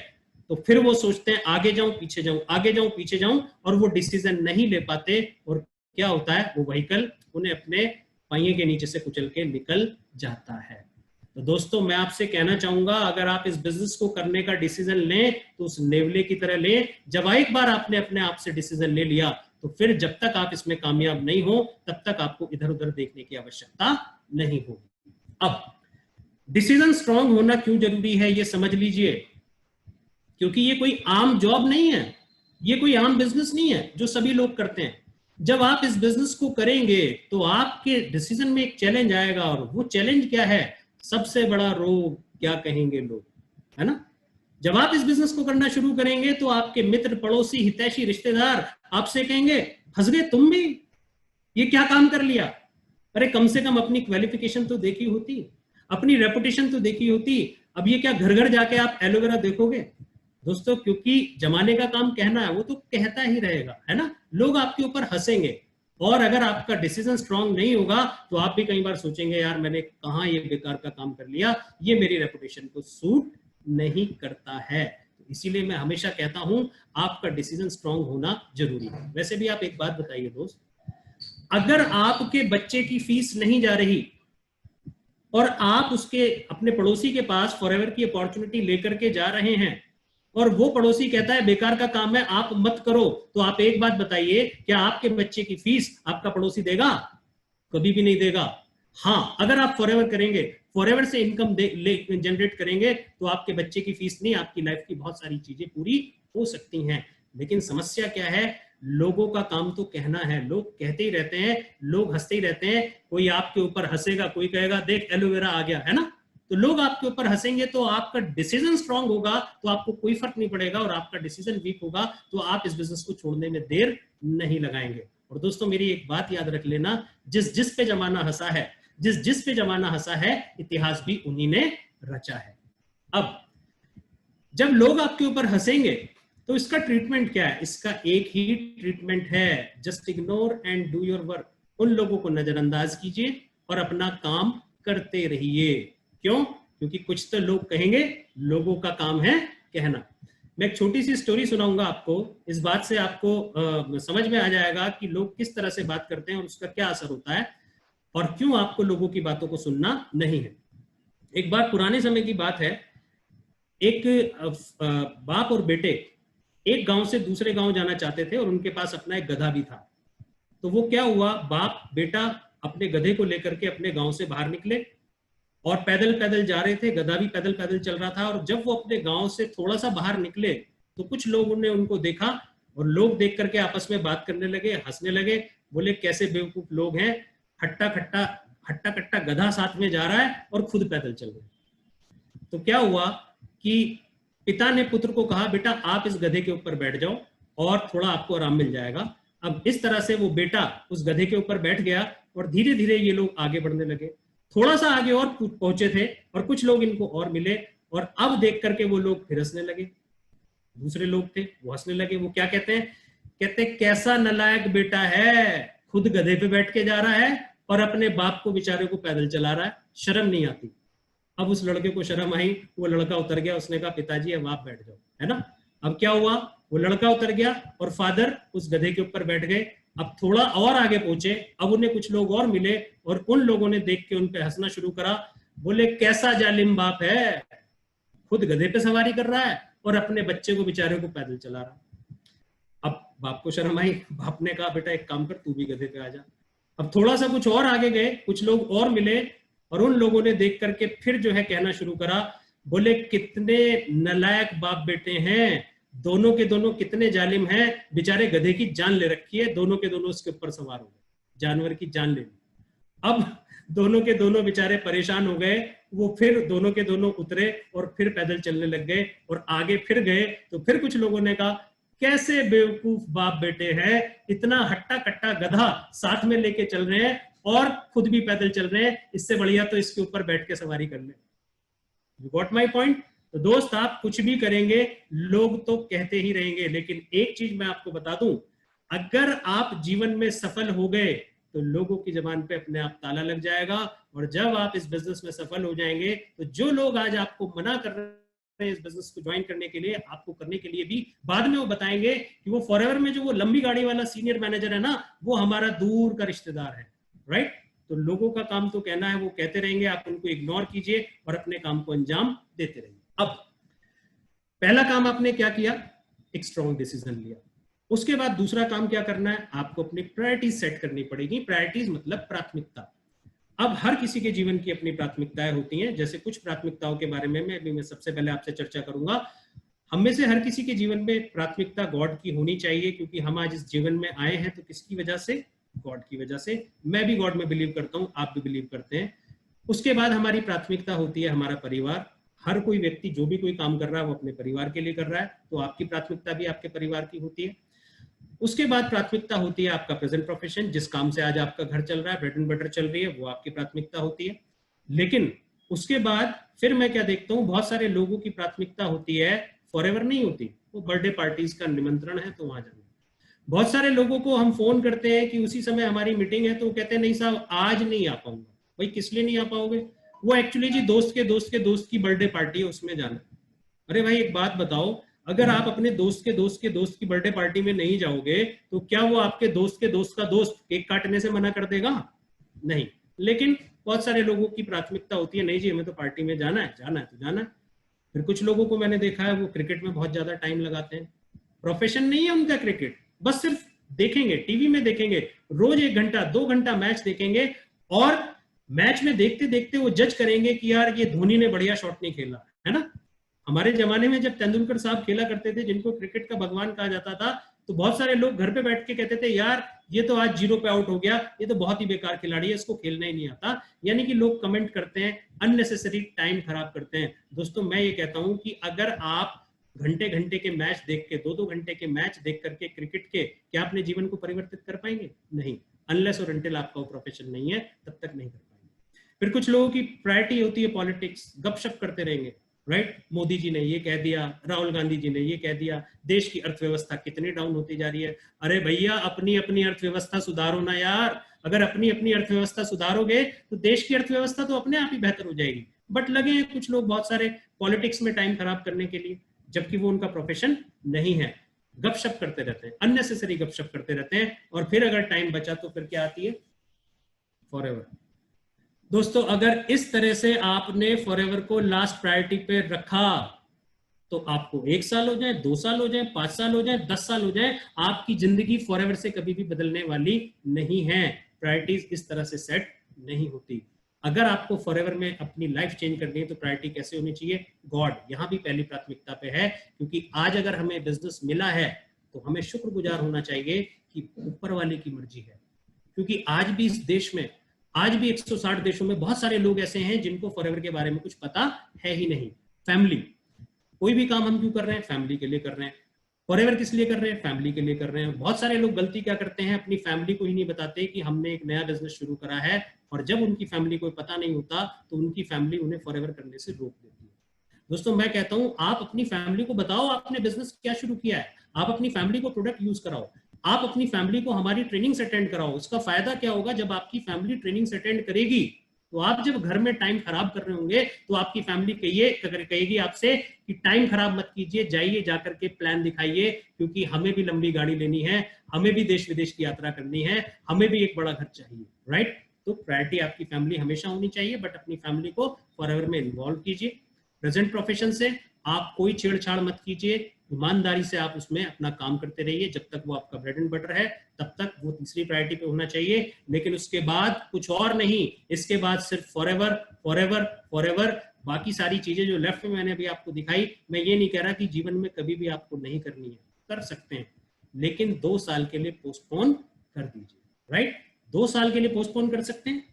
तो फिर वो सोचते हैं आगे जाऊं पीछे जाऊं, आगे जाऊं पीछे जाऊं, और वो डिसीजन नहीं ले पाते। और क्या होता है, वो व्हीकल उन्हें अपने पहिए के नीचे से कुचल के निकल जाता है। तो दोस्तों, मैं आपसे कहना चाहूंगा, अगर आप इस बिजनेस को करने का डिसीजन लें तो उस नेवले की तरह लें। जब एक बार आपने अपने आप से डिसीजन ले लिया तो फिर जब तक आप इसमें कामयाब नहीं हो तब तक आपको इधर उधर देखने की आवश्यकता नहीं होगी। अब डिसीजन स्ट्रांग होना क्यों जरूरी है ये समझ लीजिए, क्योंकि ये कोई आम जॉब नहीं है, ये कोई आम बिजनेस नहीं है जो सभी लोग करते हैं। जब आप इस बिजनेस को करेंगे तो आपके डिसीजन में एक चैलेंज आएगा, और वो चैलेंज क्या है, सबसे बड़ा रोग क्या कहेंगे लोग, है ना। जब आप इस बिजनेस को करना शुरू करेंगे तो आपके मित्र, पड़ोसी, हितैषी, रिश्तेदार आपसे कहेंगे, फंस गए तुम भी, ये क्या काम कर लिया। अरे कम से कम अपनी क्वालिफिकेशन तो देखी होती, अपनी रेपुटेशन तो देखी होती। अब ये क्या घर घर जाके आप एलोवेरा देखोगे दोस्तों, क्योंकि जमाने का काम कहना है, वो तो कहता ही रहेगा, है ना। लोग आपके ऊपर हंसेंगे, और अगर आपका डिसीजन स्ट्रांग नहीं होगा तो आप भी कई बार सोचेंगे, यार मैंने कहां ये बेकार का काम कर लिया, ये मेरी रेपुटेशन को सूट नहीं करता है। तो इसीलिए मैं हमेशा कहता हूं आपका डिसीजन स्ट्रांग होना जरूरी है। वैसे भी आप एक बात बताइए दोस्त, अगर आपके बच्चे की फीस नहीं जा रही और आप उसके अपने पड़ोसी के पास फॉरएवर की अपॉर्चुनिटी लेकर के जा रहे हैं, और वो पड़ोसी कहता है बेकार का काम है आप मत करो, तो आप एक बात बताइए, क्या आपके बच्चे की फीस आपका पड़ोसी देगा? कभी भी नहीं देगा। हाँ, अगर आप फॉरएवर करेंगे, फॉरएवर से इनकम जनरेट करेंगे, तो आपके बच्चे की फीस नहीं, आपकी लाइफ की बहुत सारी चीजें पूरी हो सकती हैं। लेकिन समस्या क्या है, लोगों का काम तो कहना है, लोग कहते ही रहते हैं, लोग हंसते ही रहते हैं। कोई आपके ऊपर हंसेगा, कोई कहेगा देख एलोवेरा आ गया, है ना। तो लोग आपके ऊपर हंसेंगे, तो आपका डिसीजन स्ट्रांग होगा तो आपको कोई फर्क नहीं पड़ेगा, और आपका डिसीजन वीक होगा तो आप इस बिजनेस को छोड़ने में देर नहीं लगाएंगे। और दोस्तों, मेरी एक बात याद रख लेना, जिस पे जमाना हंसा है, जिस पे जमाना हंसा है, इतिहास भी उन्हीं ने रचा है। अब जब लोग आपके ऊपर हंसेंगे तो इसका ट्रीटमेंट क्या है? इसका एक ही ट्रीटमेंट है, just ignore and do your work. उन लोगों को नजरअंदाज कीजिए और अपना काम करते रहिए। क्यों? क्योंकि कुछ तो लोग कहेंगे, लोगों का काम है कहना। मैं एक छोटी सी स्टोरी सुनाऊंगा आपको, इस बात से आपको समझ में आ जाएगा कि लोग किस तरह से बात करते हैं और उसका क्या असर होता है, और क्यों आपको लोगों की बातों को सुनना नहीं है। एक बार पुराने समय की बात है, एक बाप और बेटे एक गांव से दूसरे गांव जाना चाहते थे और उनके पास अपना एक गधा भी था। तो वो क्या हुआ, बाप बेटा अपने गधे को लेकर के अपने गांव से बाहर निकले और पैदल पैदल जा रहे थे, गधा भी पैदल पैदल चल रहा था। और जब वो अपने गांव से थोड़ा सा बाहर निकले तो कुछ लोगों ने उनको देखा और लोग देख करके आपस में बात करने लगे, हंसने लगे, बोले कैसे बेवकूफ लोग हैं, हट्टा खट्टा हट्टा कट्टा गधा साथ में जा रहा है और खुद पैदल चल रहे हैं। तो क्या हुआ कि पिता ने पुत्र को कहा, बेटा आप इस गधे के ऊपर बैठ जाओ और थोड़ा आपको आराम मिल जाएगा। अब इस तरह से वो बेटा उस गधे के ऊपर बैठ गया और धीरे धीरे ये लोग आगे बढ़ने लगे। थोड़ा सा आगे और पहुंचे थे और कुछ लोग इनको और मिले और अब देख करके वो लोग फिर हंसने लगे। दूसरे लोग थे वो हंसने लगे। वो क्या कहते हैं, कहते कैसा नालायक बेटा है, खुद गधे पे बैठ के जा रहा है और अपने बाप को बेचारे को पैदल चला रहा है, शर्म नहीं आती। अब उस लड़के को शर्म आई, वो लड़का उतर गया, उसने कहा पिताजी अब आप बैठ जाओ, है ना। अब क्या हुआ, वो लड़का उतर गया और फादर उस गधे के ऊपर बैठ गए। अब थोड़ा और आगे पहुंचे, अब उन्हें कुछ लोग और मिले और उन लोगों ने देख के उन पे हंसना शुरू करा। बोले कैसा जालिम बाप है, खुद गधे पे सवारी कर रहा है और अपने बच्चे को बेचारे को पैदल चला रहा। अब बाप को शर्म आई, बाप ने कहा बेटा एक काम कर, तू भी गधे पे आ जा। अब थोड़ा सा कुछ और आगे गए, कुछ लोग और मिले और उन लोगों ने देख करके फिर जो है कहना शुरू करा, बोले कितने नालायक बाप बेटे हैं, दोनों के दोनों कितने जालिम हैं, बेचारे गधे की जान ले रखी है, दोनों के दोनों उसके ऊपर सवार हो गए, जानवर की जान ले ली। अब दोनों के दोनों बेचारे परेशान हो गए, वो फिर दोनों के दोनों उतरे और फिर पैदल चलने लग गए और आगे फिर गए। तो फिर कुछ लोगों ने कहा कैसे बेवकूफ बाप बेटे हैं, इतना हट्टा कट्टा गधा साथ में लेके चल रहे हैं और खुद भी पैदल चल रहे हैं, इससे बढ़िया तो इसके ऊपर बैठ के सवारी कर ले। You got my point. तो दोस्त आप कुछ भी करेंगे लोग तो कहते ही रहेंगे, लेकिन एक चीज मैं आपको बता दूं, अगर आप जीवन में सफल हो गए तो लोगों की जबान पे अपने आप ताला लग जाएगा। और जब आप इस बिजनेस में सफल हो जाएंगे तो जो लोग आज आपको मना कर रहे हैं इस बिजनेस को ज्वाइन करने के लिए, आपको करने के लिए भी, बाद में वो बताएंगे कि वो फॉरएवर में जो वो लंबी गाड़ी वाला सीनियर मैनेजर है ना, वो हमारा दूर का रिश्तेदार है, राइट। तो लोगों का काम तो कहना है, वो कहते रहेंगे, आप उनको इग्नोर कीजिए और अपने काम को अंजाम देते रहिए। अब पहला काम आपने क्या किया, एक स्ट्रॉन्ग डिसीजन लिया। उसके बाद दूसरा काम क्या करना है, आपको अपनी प्रायोरिटीज सेट करनी पड़ेगी। प्रायोरिटीज मतलब प्राथमिकता। अब हर किसी के जीवन की अपनी प्राथमिकताएं होती हैं। जैसे कुछ प्राथमिकताओं के बारे में मैं सबसे पहले आपसे चर्चा करूंगा। हम में से हर किसी के जीवन में प्राथमिकता गॉड की होनी चाहिए, क्योंकि हम आज इस जीवन में आए हैं तो किसकी वजह से, गॉड की वजह से। मैं भी गॉड में बिलीव करता हूं, आप भी बिलीव करते हैं। उसके बाद हमारी प्राथमिकता होती है हमारा परिवार। हर कोई व्यक्ति जो भी कोई काम कर रहा है वो अपने परिवार के लिए कर रहा है, तो आपकी प्राथमिकता भी आपके परिवार की होती है। उसके बाद प्राथमिकता होती है आपका प्रेजेंट प्रोफेशन, जिस काम से आज आपका घर चल रहा है, ब्रेड एंड बटर चल रही है, वो आपकी प्राथमिकता होती है। लेकिन उसके बाद फिर मैं क्या देखता हूँ, बहुत सारे लोगों की प्राथमिकता होती है फॉरएवर नहीं होती, वो बर्थडे पार्टीज का निमंत्रण है तो वहां जाना। बहुत सारे लोगों को हम फोन करते हैं कि उसी समय हमारी मीटिंग है, तो कहते हैं नहीं साहब आज नहीं आ पाऊंगा। भाई किस लिए नहीं आ पाओगे, वो एक्चुअली जी दोस्त के दोस्त के दोस्त की बर्थडे पार्टी है, उसमें जाना। अरे भाई एक बात बताओ, अगर आप अपने दोस्त के दोस्त के दोस्त की बर्थडे पार्टी में नहीं जाओगे तो क्या वो आपके दोस्त के दोस्त का दोस्त केक काटने से मना कर देगा? नहीं। लेकिन बहुत सारे लोगों की प्राथमिकता होती है, नहीं जी हमें तो पार्टी में जाना है, जाना है तो जाना है। फिर कुछ लोगों को मैंने देखा है वो क्रिकेट में बहुत ज्यादा टाइम लगाते हैं। प्रोफेशन नहीं है उनका क्रिकेट, बस सिर्फ देखेंगे, टीवी में देखेंगे, रोज 1 घंटा 2 घंटा मैच देखेंगे और मैच में देखते देखते वो जज करेंगे कि यार ये धोनी ने बढ़िया शॉट नहीं खेला, है ना। हमारे जमाने में जब तेंदुलकर साहब खेला करते थे, जिनको क्रिकेट का भगवान कहा जाता था, तो बहुत सारे लोग घर पे बैठ के कहते थे यार ये तो आज 0 पे आउट हो गया, ये तो बहुत ही बेकार खिलाड़ी है, इसको खेलना ही नहीं आता। यानी कि लोग कमेंट करते हैं, अननेसेसरी टाइम खराब करते हैं। दोस्तों मैं ये कहता हूं कि अगर आप घंटे घंटे के मैच देख के, 2-2 घंटे के मैच देख करके क्रिकेट के, क्या अपने जीवन को परिवर्तित कर पाएंगे? नहीं। अनलेस और अनटिल आपका प्रोफेशन नहीं है तब तक नहीं कर पाएंगे। फिर कुछ लोगों की प्रायोरिटी होती है पॉलिटिक्स, गपशप करते रहेंगे, राइट। मोदी जी ने ये कह दिया, राहुल गांधी जी ने ये कह दिया, देश की अर्थव्यवस्था कितनी डाउन होती जा रही है। अरे भैया अपनी अपनी अर्थव्यवस्था सुधारो ना यार। अगर अपनी अपनी अर्थव्यवस्था सुधारोगे तो देश की अर्थव्यवस्था तो अपने आप ही बेहतर हो जाएगी। बट लगे हैं कुछ लोग बहुत सारे पॉलिटिक्स में टाइम खराब करने के लिए, जबकि वो उनका प्रोफेशन नहीं है। गपशप करते रहते हैं, अननेसेसरी गपशप करते रहते हैं, और फिर अगर टाइम बचा तो फिर क्या आती है, फॉरएवर। दोस्तों अगर इस तरह से आपने फॉरएवर को लास्ट प्रायोरिटी पे रखा तो आपको 1 साल हो जाए, 2 साल हो जाए, 5 साल हो जाए, 10 साल हो जाए, आपकी जिंदगी फॉरएवर से कभी भी बदलने वाली नहीं है। प्रायोरिटीज इस तरह से सेट नहीं होती। अगर आपको फॉरएवर में अपनी लाइफ चेंज करनी है तो प्रायोरिटी कैसे होनी चाहिए? गॉड यहां भी पहली प्राथमिकता पे है, क्योंकि आज अगर हमें बिजनेस मिला है तो हमें शुक्रगुजार होना चाहिए कि ऊपर वाले की मर्जी है। क्योंकि आज भी इस देश में, आज भी 160 देशों में बहुत सारे लोग ऐसे हैं जिनको फॉरएवर के बारे में कुछ पता है ही नहीं। फैमिली, कोई भी काम हम क्यों कर रहे हैं? फैमिली के लिए कर रहे हैं। फॉरएवर किस लिए कर रहे हैं? फैमिली के लिए कर रहे हैं। बहुत सारे लोग गलती क्या करते हैं, अपनी फैमिली को ही नहीं बताते कि हमने एक नया बिजनेस शुरू करा है, और जब उनकी फैमिली को पता नहीं होता तो उनकी फैमिली उन्हें फॉरएवर करने से रोक देती है। दोस्तों मैं कहता हूं आप अपनी फैमिली को बताओ आपने बिजनेस क्या शुरू किया है, आप अपनी फैमिली को प्रोडक्ट यूज कराओ, आप अपनी फैमिली को हमारी ट्रेनिंग्स अटेंड कराओ। उसका फायदा क्या होगा? जब आपकी फैमिली ट्रेनिंग्स अटेंड करेगी तो आप जब घर में टाइम खराब कर रहे होंगे तो आपकी फैमिली कहेगी आपसे कि टाइम खराब मत कीजिए, जाइए जाकर के प्लान दिखाइए, क्योंकि हमें भी लंबी गाड़ी लेनी है, हमें भी देश विदेश की यात्रा करनी है, हमें भी एक बड़ा घर चाहिए। राइट? तो प्रायोरिटी आपकी फैमिली हमेशा होनी चाहिए, बट अपनी फैमिली को फॉरएवर में इन्वॉल्व कीजिए। प्रेजेंट प्रोफेशन से आप कोई छेड़छाड़ मत कीजिए, ईमानदारी से आप उसमें अपना काम करते रहिए। जब तक वो आपका ब्रेड एंड बटर है तब तक वो तीसरी प्रायोरिटी पे होना चाहिए, लेकिन उसके बाद कुछ और नहीं। इसके बाद सिर्फ फॉरएवर फॉरएवर फॉरएवर। बाकी सारी चीजें जो लेफ्ट में मैंने अभी आपको दिखाई, मैं ये नहीं कह रहा कि जीवन में कभी भी आपको नहीं करनी है, कर सकते हैं, लेकिन 2 साल के लिए पोस्टपोन कर दीजिए। राइट? 2 साल के लिए पोस्टपोन कर सकते हैं।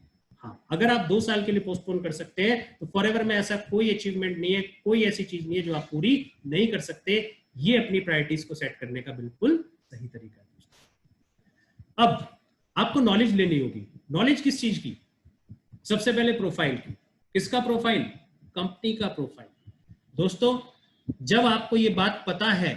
हाँ, अगर आप 2 साल के लिए पोस्टपोन कर सकते हैं तो फॉरएवर में ऐसा कोई अचीवमेंट नहीं है, कोई ऐसी चीज नहीं है जो आप पूरी नहीं कर सकते। ये अपनी प्रायोरिटीज को सेट करने का बिल्कुल सही तरीका है। अब आपको नॉलेज लेनी होगी। नॉलेज किस चीज की? सबसे पहले प्रोफाइल की। किसका प्रोफाइल? कंपनी का प्रोफाइल। दोस्तों जब आपको ये बात पता है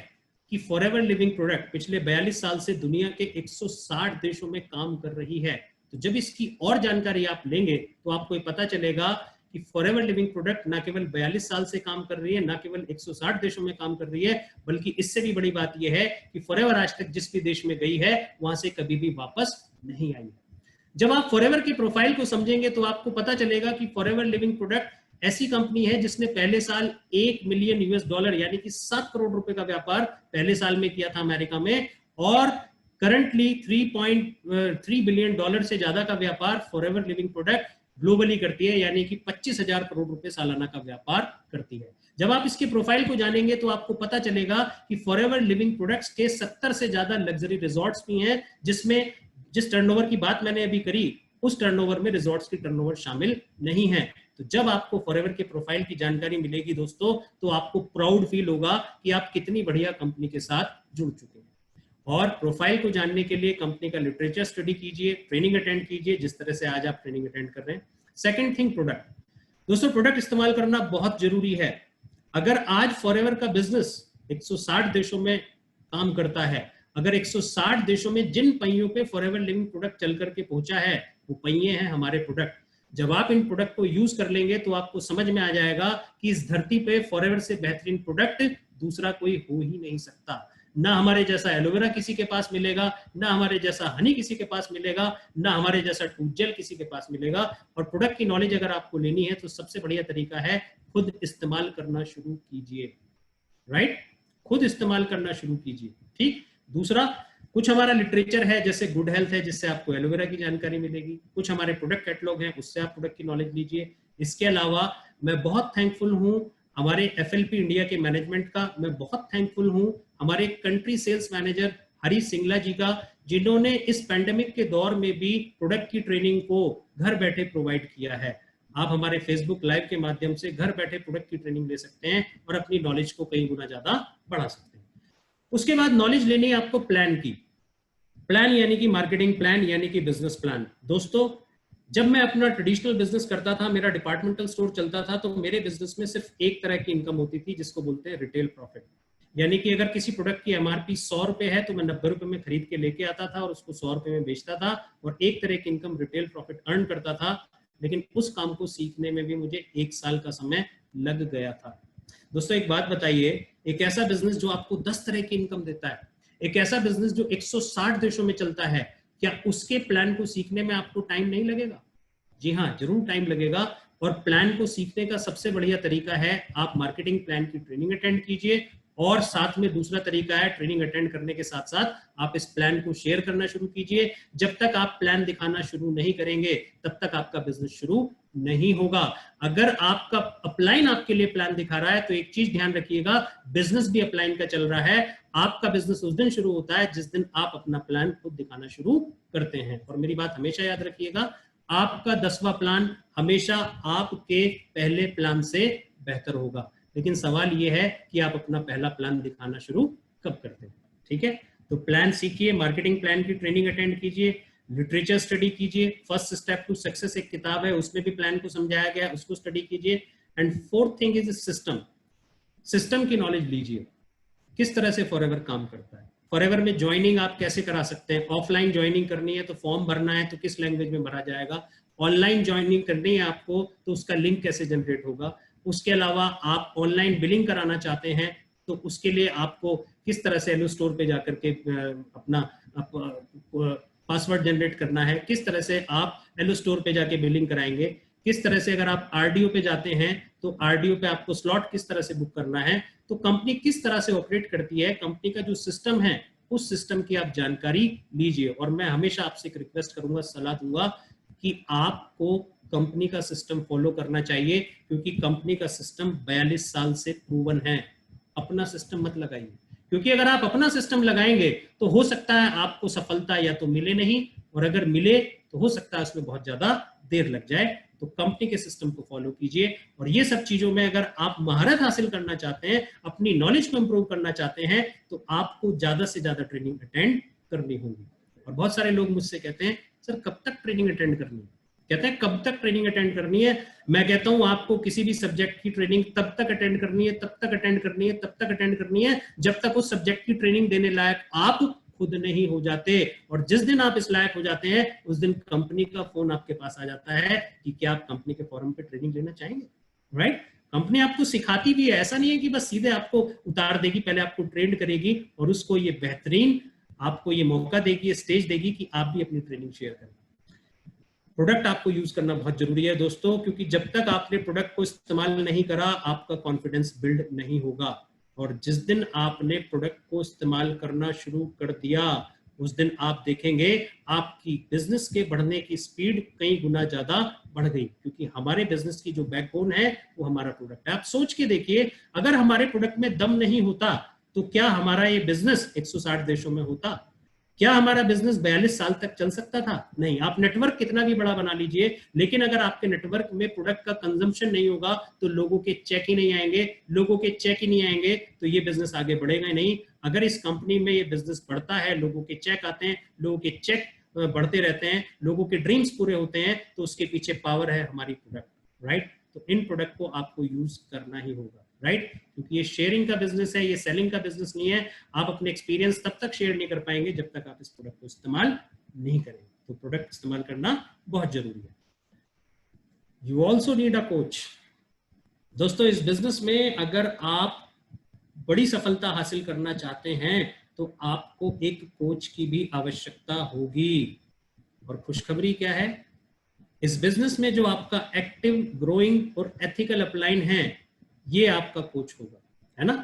कि फॉरएवर लिविंग प्रोडक्ट पिछले 42 साल से दुनिया के 160 देशों में काम कर रही है, तो जब इसकी और जानकारी आप लेंगे तो आपको ये पता चलेगा कि फॉरएवर लिविंग प्रोडक्ट ना केवल 42 साल से काम कर रही है, ना केवल 160 देशों में काम कर रही है, बल्कि इससे भी बड़ी बात यह है कि फॉरएवर आज तक जिस भी देश में गई है वहां से कभी भी वापस नहीं आई है। जब आप फॉरएवर के प्रोफाइल को समझेंगे तो आपको पता चलेगा कि फॉरएवर लिविंग प्रोडक्ट ऐसी कंपनी है जिसने पहले साल $1 मिलियन यानी कि 7 करोड़ रुपए का व्यापार पहले साल में किया था अमेरिका में, और करंटली $3.3 बिलियन से ज्यादा का व्यापार फॉरएवर लिविंग प्रोडक्ट ग्लोबली करती है, यानी कि 25,000 करोड़ रुपए सालाना का व्यापार करती है। जब आप इसके प्रोफाइल को जानेंगे तो आपको पता चलेगा कि फॉरएवर लिविंग प्रोडक्ट्स के 70 से ज्यादा लग्जरी रिजॉर्ट्स भी हैं, जिसमें जिस टर्नओवर की बात मैंने अभी करी उस टर्नओवर में रिजॉर्ट्स की टर्नओवर शामिल नहीं है। तो जब आपको फॉरएवर के प्रोफाइल की जानकारी मिलेगी दोस्तों, तो आपको प्राउड फील होगा कि आप कितनी बढ़िया कंपनी के साथ जुड़ चुके हैं। और प्रोफाइल को जानने के लिए कंपनी का लिटरेचर स्टडी कीजिए, ट्रेनिंग अटेंड कीजिए, जिस तरह से आज आप ट्रेनिंग अटेंड कर रहे हैं। Second thing, product. दोस्तों प्रोडक्ट इस्तेमाल करना बहुत जरूरी है। अगर आज फॉरएवर का बिजनेस 160 देशों में काम करता है, अगर 160 देशों में जिन पहियों पे फॉरएवर लिविंग प्रोडक्ट चल करके पहुंचा है वो पहिए हैं हमारे प्रोडक्ट। जब आप इन प्रोडक्ट को यूज कर लेंगे तो आपको समझ में आ जाएगा कि इस धरती पे फॉरएवर से बेहतरीन प्रोडक्ट दूसरा कोई हो ही नहीं सकता। ना हमारे जैसा एलोवेरा किसी के पास मिलेगा, ना हमारे जैसा हनी किसी के पास मिलेगा, ना हमारे जैसा टूथ जेल किसी के पास मिलेगा। और प्रोडक्ट की नॉलेज अगर आपको लेनी है तो सबसे बढ़िया तरीका है खुद इस्तेमाल करना शुरू कीजिए। राइट? खुद इस्तेमाल करना शुरू कीजिए। ठीक? दूसरा, कुछ हमारा लिटरेचर है जैसे गुड हेल्थ है, जिससे आपको एलोवेरा की जानकारी मिलेगी। कुछ हमारे प्रोडक्ट कैटलॉग हैं, उससे आप प्रोडक्ट की नॉलेज लीजिए। इसके अलावा मैं बहुत थैंकफुल हूं हमारे एफएलपी इंडिया के मैनेजमेंट का, मैं बहुत थैंकफुल हूं हमारे country sales manager Harish Singla ji का, जिन्होंने इस पैंडेमिक के दौर में भी प्रोडक्ट की ट्रेनिंग को घर बैठे प्रोवाइड किया है। आप हमारे फेसबुक लाइव के माध्यम से घर बैठे प्रोडक्ट की ट्रेनिंग ले सकते हैं और अपनी नॉलेज को कई गुना ज्यादा बढ़ा सकते हैं। उसके बाद नॉलेज लेनी है आपको प्लान की। प्लान यानी कि मार्केटिंग प्लान, यानी कि बिजनेस प्लान। दोस्तों जब मैं अपना ट्रेडिशनल बिजनेस करता था, मेरा डिपार्टमेंटल स्टोर चलता था, तो मेरे बिजनेस में सिर्फ एक तरह की इनकम होती थी जिसको बोलते हैं रिटेल प्रॉफिट। यानी कि अगर किसी प्रोडक्ट की एमआरपी 100 रुपए है तो मैं 90 रुपए में खरीद के लेके आता था और उसको 100 रुपए में बेचता था, और एक तरह की इनकम रिटेल प्रॉफिट अर्न करता था। लेकिन उस काम को सीखने में भी मुझे 1 साल का समय लग गया था। दोस्तों एक बात बताइए, एक ऐसा बिजनेस जो आपको 10 तरह की इनकम देता है, एक ऐसा बिजनेस जो 160 देशों में चलता है, क्या उसके प्लान को सीखने में आपको टाइम नहीं लगेगा? जी हाँ, जरूर टाइम लगेगा। और प्लान को सीखने का सबसे बढ़िया तरीका है आप मार्केटिंग प्लान की ट्रेनिंग अटेंड कीजिए, और साथ में दूसरा तरीका है ट्रेनिंग अटेंड करने के साथ साथ आप इस प्लान को शेयर करना शुरू कीजिए। जब तक आप प्लान दिखाना शुरू नहीं करेंगे तब तक आपका बिजनेस शुरू नहीं होगा। अगर आपका अपलाइन आपके लिए प्लान दिखा रहा है तो एक चीज ध्यान रखिएगा, बिजनेस भी अपलाइन का चल रहा है। आपका बिजनेस उस दिन शुरू होता है जिस दिन आप अपना प्लान खुद दिखाना शुरू करते हैं। और मेरी बात हमेशा याद रखिएगा, आपका 10वां प्लान हमेशा आपके पहले प्लान से बेहतर होगा। लेकिन सवाल यह है कि आप अपना पहला प्लान दिखाना शुरू कब करते हैं। ठीक है, तो प्लान सीखिए, मार्केटिंग प्लान की ट्रेनिंग अटेंड कीजिए, लिटरेचर स्टडी कीजिए। फर्स्ट स्टेप टू सक्सेस एक किताब है, उसमें भी प्लान को समझाया गया, उसको स्टडी कीजिए। And fourth thing is system. System की नॉलेज लीजिए, किस तरह से फॉरएवर काम करता है। फॉरएवर में ज्वाइनिंग आप कैसे करा सकते हैं, ऑफलाइन ज्वाइनिंग करनी है तो फॉर्म भरना है तो किस लैंग्वेज में भरा जाएगा, ऑनलाइन ज्वाइनिंग करनी है आपको तो उसका लिंक कैसे जनरेट होगा। उसके अलावा आप ऑनलाइन बिलिंग कराना चाहते हैं तो उसके लिए आपको किस तरह से एलो स्टोर पे जाकर के अपना पासवर्ड जनरेट करना है, किस तरह से आप एलो स्टोर पे जाके बिलिंग कराएंगे, किस तरह से अगर आप आरडीओ पे जाते हैं तो आरडीओ पे आपको स्लॉट किस तरह से बुक करना है। तो कंपनी किस तरह से ऑपरेट करती है, कंपनी का जो सिस्टम है उस सिस्टम की आप जानकारी लीजिए। और मैं हमेशा आपसे एक रिक्वेस्ट करूंगा, सलाह दूंगा कि आपको कंपनी का सिस्टम फॉलो करना चाहिए, क्योंकि कंपनी का सिस्टम 42 साल से प्रूवन है। अपना सिस्टम मत लगाइए, क्योंकि अगर आप अपना सिस्टम लगाएंगे तो हो सकता है आपको सफलता या तो मिले नहीं, और अगर मिले तो हो सकता है उसमें बहुत ज्यादा देर लग जाए। तो कंपनी के सिस्टम को फॉलो कीजिए। और ये सब चीजों में अगर आप महारत हासिल करना चाहते हैं, अपनी नॉलेज को इंप्रूव करना चाहते हैं, तो आपको ज्यादा से ज्यादा ट्रेनिंग अटेंड करनी होगी। और बहुत सारे लोग मुझसे कहते हैं सर कब तक ट्रेनिंग अटेंड करनी है, कहते हैं कब तक ट्रेनिंग अटेंड करनी है। मैं कहता हूं आपको किसी भी सब्जेक्ट की ट्रेनिंग तब तक अटेंड करनी है, तब तक अटेंड करनी है, तब तक अटेंड करनी है जब तक उस सब्जेक्ट की ट्रेनिंग देने लायक आप खुद नहीं हो जाते। और जिस दिन आप इस लायक हो जाते हैं उस दिन कंपनी का फोन आपके पास आ जाता है कि क्या आप कंपनी के फोरम पे ट्रेनिंग लेना चाहेंगे। राइट, कंपनी आपको सिखाती भी है, ऐसा नहीं है कि बस सीधे आपको उतार देगी, पहले आपको ट्रेन करेगी और उसको ये बेहतरीन आपको ये मौका देगी, स्टेज देगी कि आप भी अपनी ट्रेनिंग शेयर करें। प्रोडक्ट आपको यूज करना बहुत जरूरी है दोस्तों, क्योंकि जब तक आपने प्रोडक्ट को इस्तेमाल नहीं करा आपका कॉन्फिडेंस बिल्ड नहीं होगा। और जिस दिन आपने प्रोडक्ट को इस्तेमाल करना शुरू कर दिया उस दिन आप देखेंगे आपकी बिजनेस के बढ़ने की स्पीड कई गुना ज्यादा बढ़ गई, क्योंकि हमारे बिजनेस की जो बैकबोन है वो हमारा प्रोडक्ट है। आप सोच के देखिए, अगर हमारे प्रोडक्ट में दम नहीं होता तो क्या हमारा ये बिजनेस 160 देशों में होता? क्या हमारा बिजनेस 42 साल तक चल सकता था? नहीं। आप नेटवर्क कितना भी बड़ा बना लीजिए, लेकिन अगर आपके नेटवर्क में प्रोडक्ट का कंजम्पशन नहीं होगा तो लोगों के चेक ही नहीं आएंगे, लोगों के चेक ही नहीं आएंगे तो ये बिजनेस आगे बढ़ेगा नहीं। अगर इस कंपनी में ये बिजनेस बढ़ता है, लोगों के चेक आते हैं, लोगों के चेक बढ़ते रहते हैं, लोगों के ड्रीम्स पूरे होते हैं, तो उसके पीछे पावर है हमारी प्रोडक्ट। राइट, तो इन प्रोडक्ट को आपको यूज करना ही होगा। राइट, क्योंकि ये शेयरिंग का बिजनेस है, ये सेलिंग का बिजनेस नहीं है। आप अपने एक्सपीरियंस तब तक शेयर नहीं कर पाएंगे जब तक आप इस प्रोडक्ट को इस्तेमाल नहीं करेंगे। तो प्रोडक्ट इस्तेमाल करना बहुत जरूरी है। You also need a coach. दोस्तों, इस बिजनेस में अगर आप बड़ी सफलता हासिल करना चाहते हैं तो आपको एक कोच की भी आवश्यकता होगी। और खुशखबरी क्या है, इस बिजनेस में जो आपका एक्टिव, ग्रोइंग और एथिकल अपलाइन है ये आपका कोच होगा, है ना।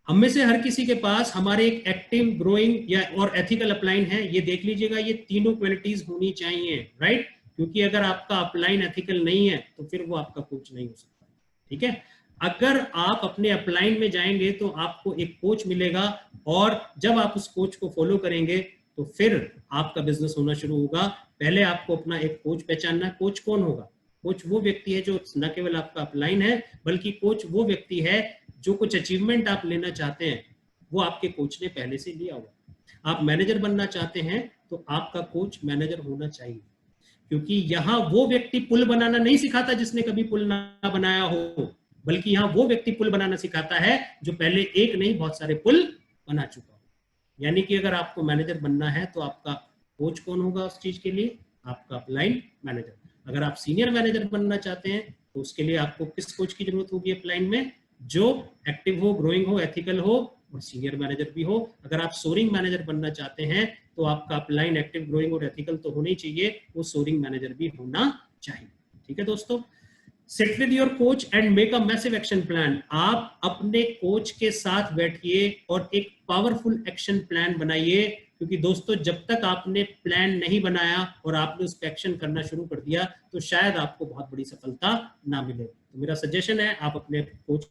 हम में से हर किसी के पास हमारे एक एक्टिव, ग्रोइंग या और एथिकल अपलाइन है। ये देख लीजिएगा, ये तीनों क्वालिटीज होनी चाहिए। राइट, क्योंकि अगर आपका अपलाइन एथिकल नहीं है तो फिर वो आपका कोच नहीं हो सकता। ठीक है, अगर आप अपने अपलाइन में जाएंगे तो आपको एक कोच मिलेगा, और जब आप उस कोच को फॉलो करेंगे तो फिर आपका बिजनेस होना शुरू होगा। पहले आपको अपना एक कोच पहचानना। कोच कौन होगा? कोच वो व्यक्ति है जो न केवल आपका अपलाइन है, बल्कि कोच वो व्यक्ति है जो कुछ अचीवमेंट आप लेना चाहते हैं वो आपके कोच ने पहले से लिया हुआ। आप मैनेजर बनना चाहते हैं तो आपका कोच मैनेजर होना चाहिए, क्योंकि यहाँ वो व्यक्ति पुल बनाना नहीं सिखाता जिसने कभी पुल ना बनाया हो, बल्कि यहाँ वो व्यक्ति पुल बनाना सिखाता है जो पहले एक नहीं बहुत सारे पुल बना चुका हो। यानी कि अगर आपको मैनेजर बनना है तो आपका कोच कौन होगा उस चीज के लिए? आपका अपलाइन मैनेजर। अगर आप सीनियर मैनेजर बनना चाहते हैं तो उसके लिए आपको किस कोच की जरूरत होगी अपलाइन में? जो एक्टिव हो, ग्रोइंग हो, एथिकल हो और सीनियर मैनेजर भी हो। अगर आप सोरिंग मैनेजर बनना चाहते हैं तो आपका अपलाइन एक्टिव, ग्रोइंग और एथिकल तो होना ही चाहिए, वो सोरिंग मैनेजर भी होना चाहिए। ठीक है दोस्तों, sit with your coach and make a massive action plan. आप अपने कोच के साथ बैठिए और एक पावरफुल एक्शन प्लान बनाइए, क्योंकि दोस्तों जब तक आपने प्लान नहीं बनाया और आपने उस पर एक्शन करना शुरू कर दिया तो शायद आपको बहुत बड़ी सफलता ना मिले। तो मेरा सजेशन है आप अपने कोच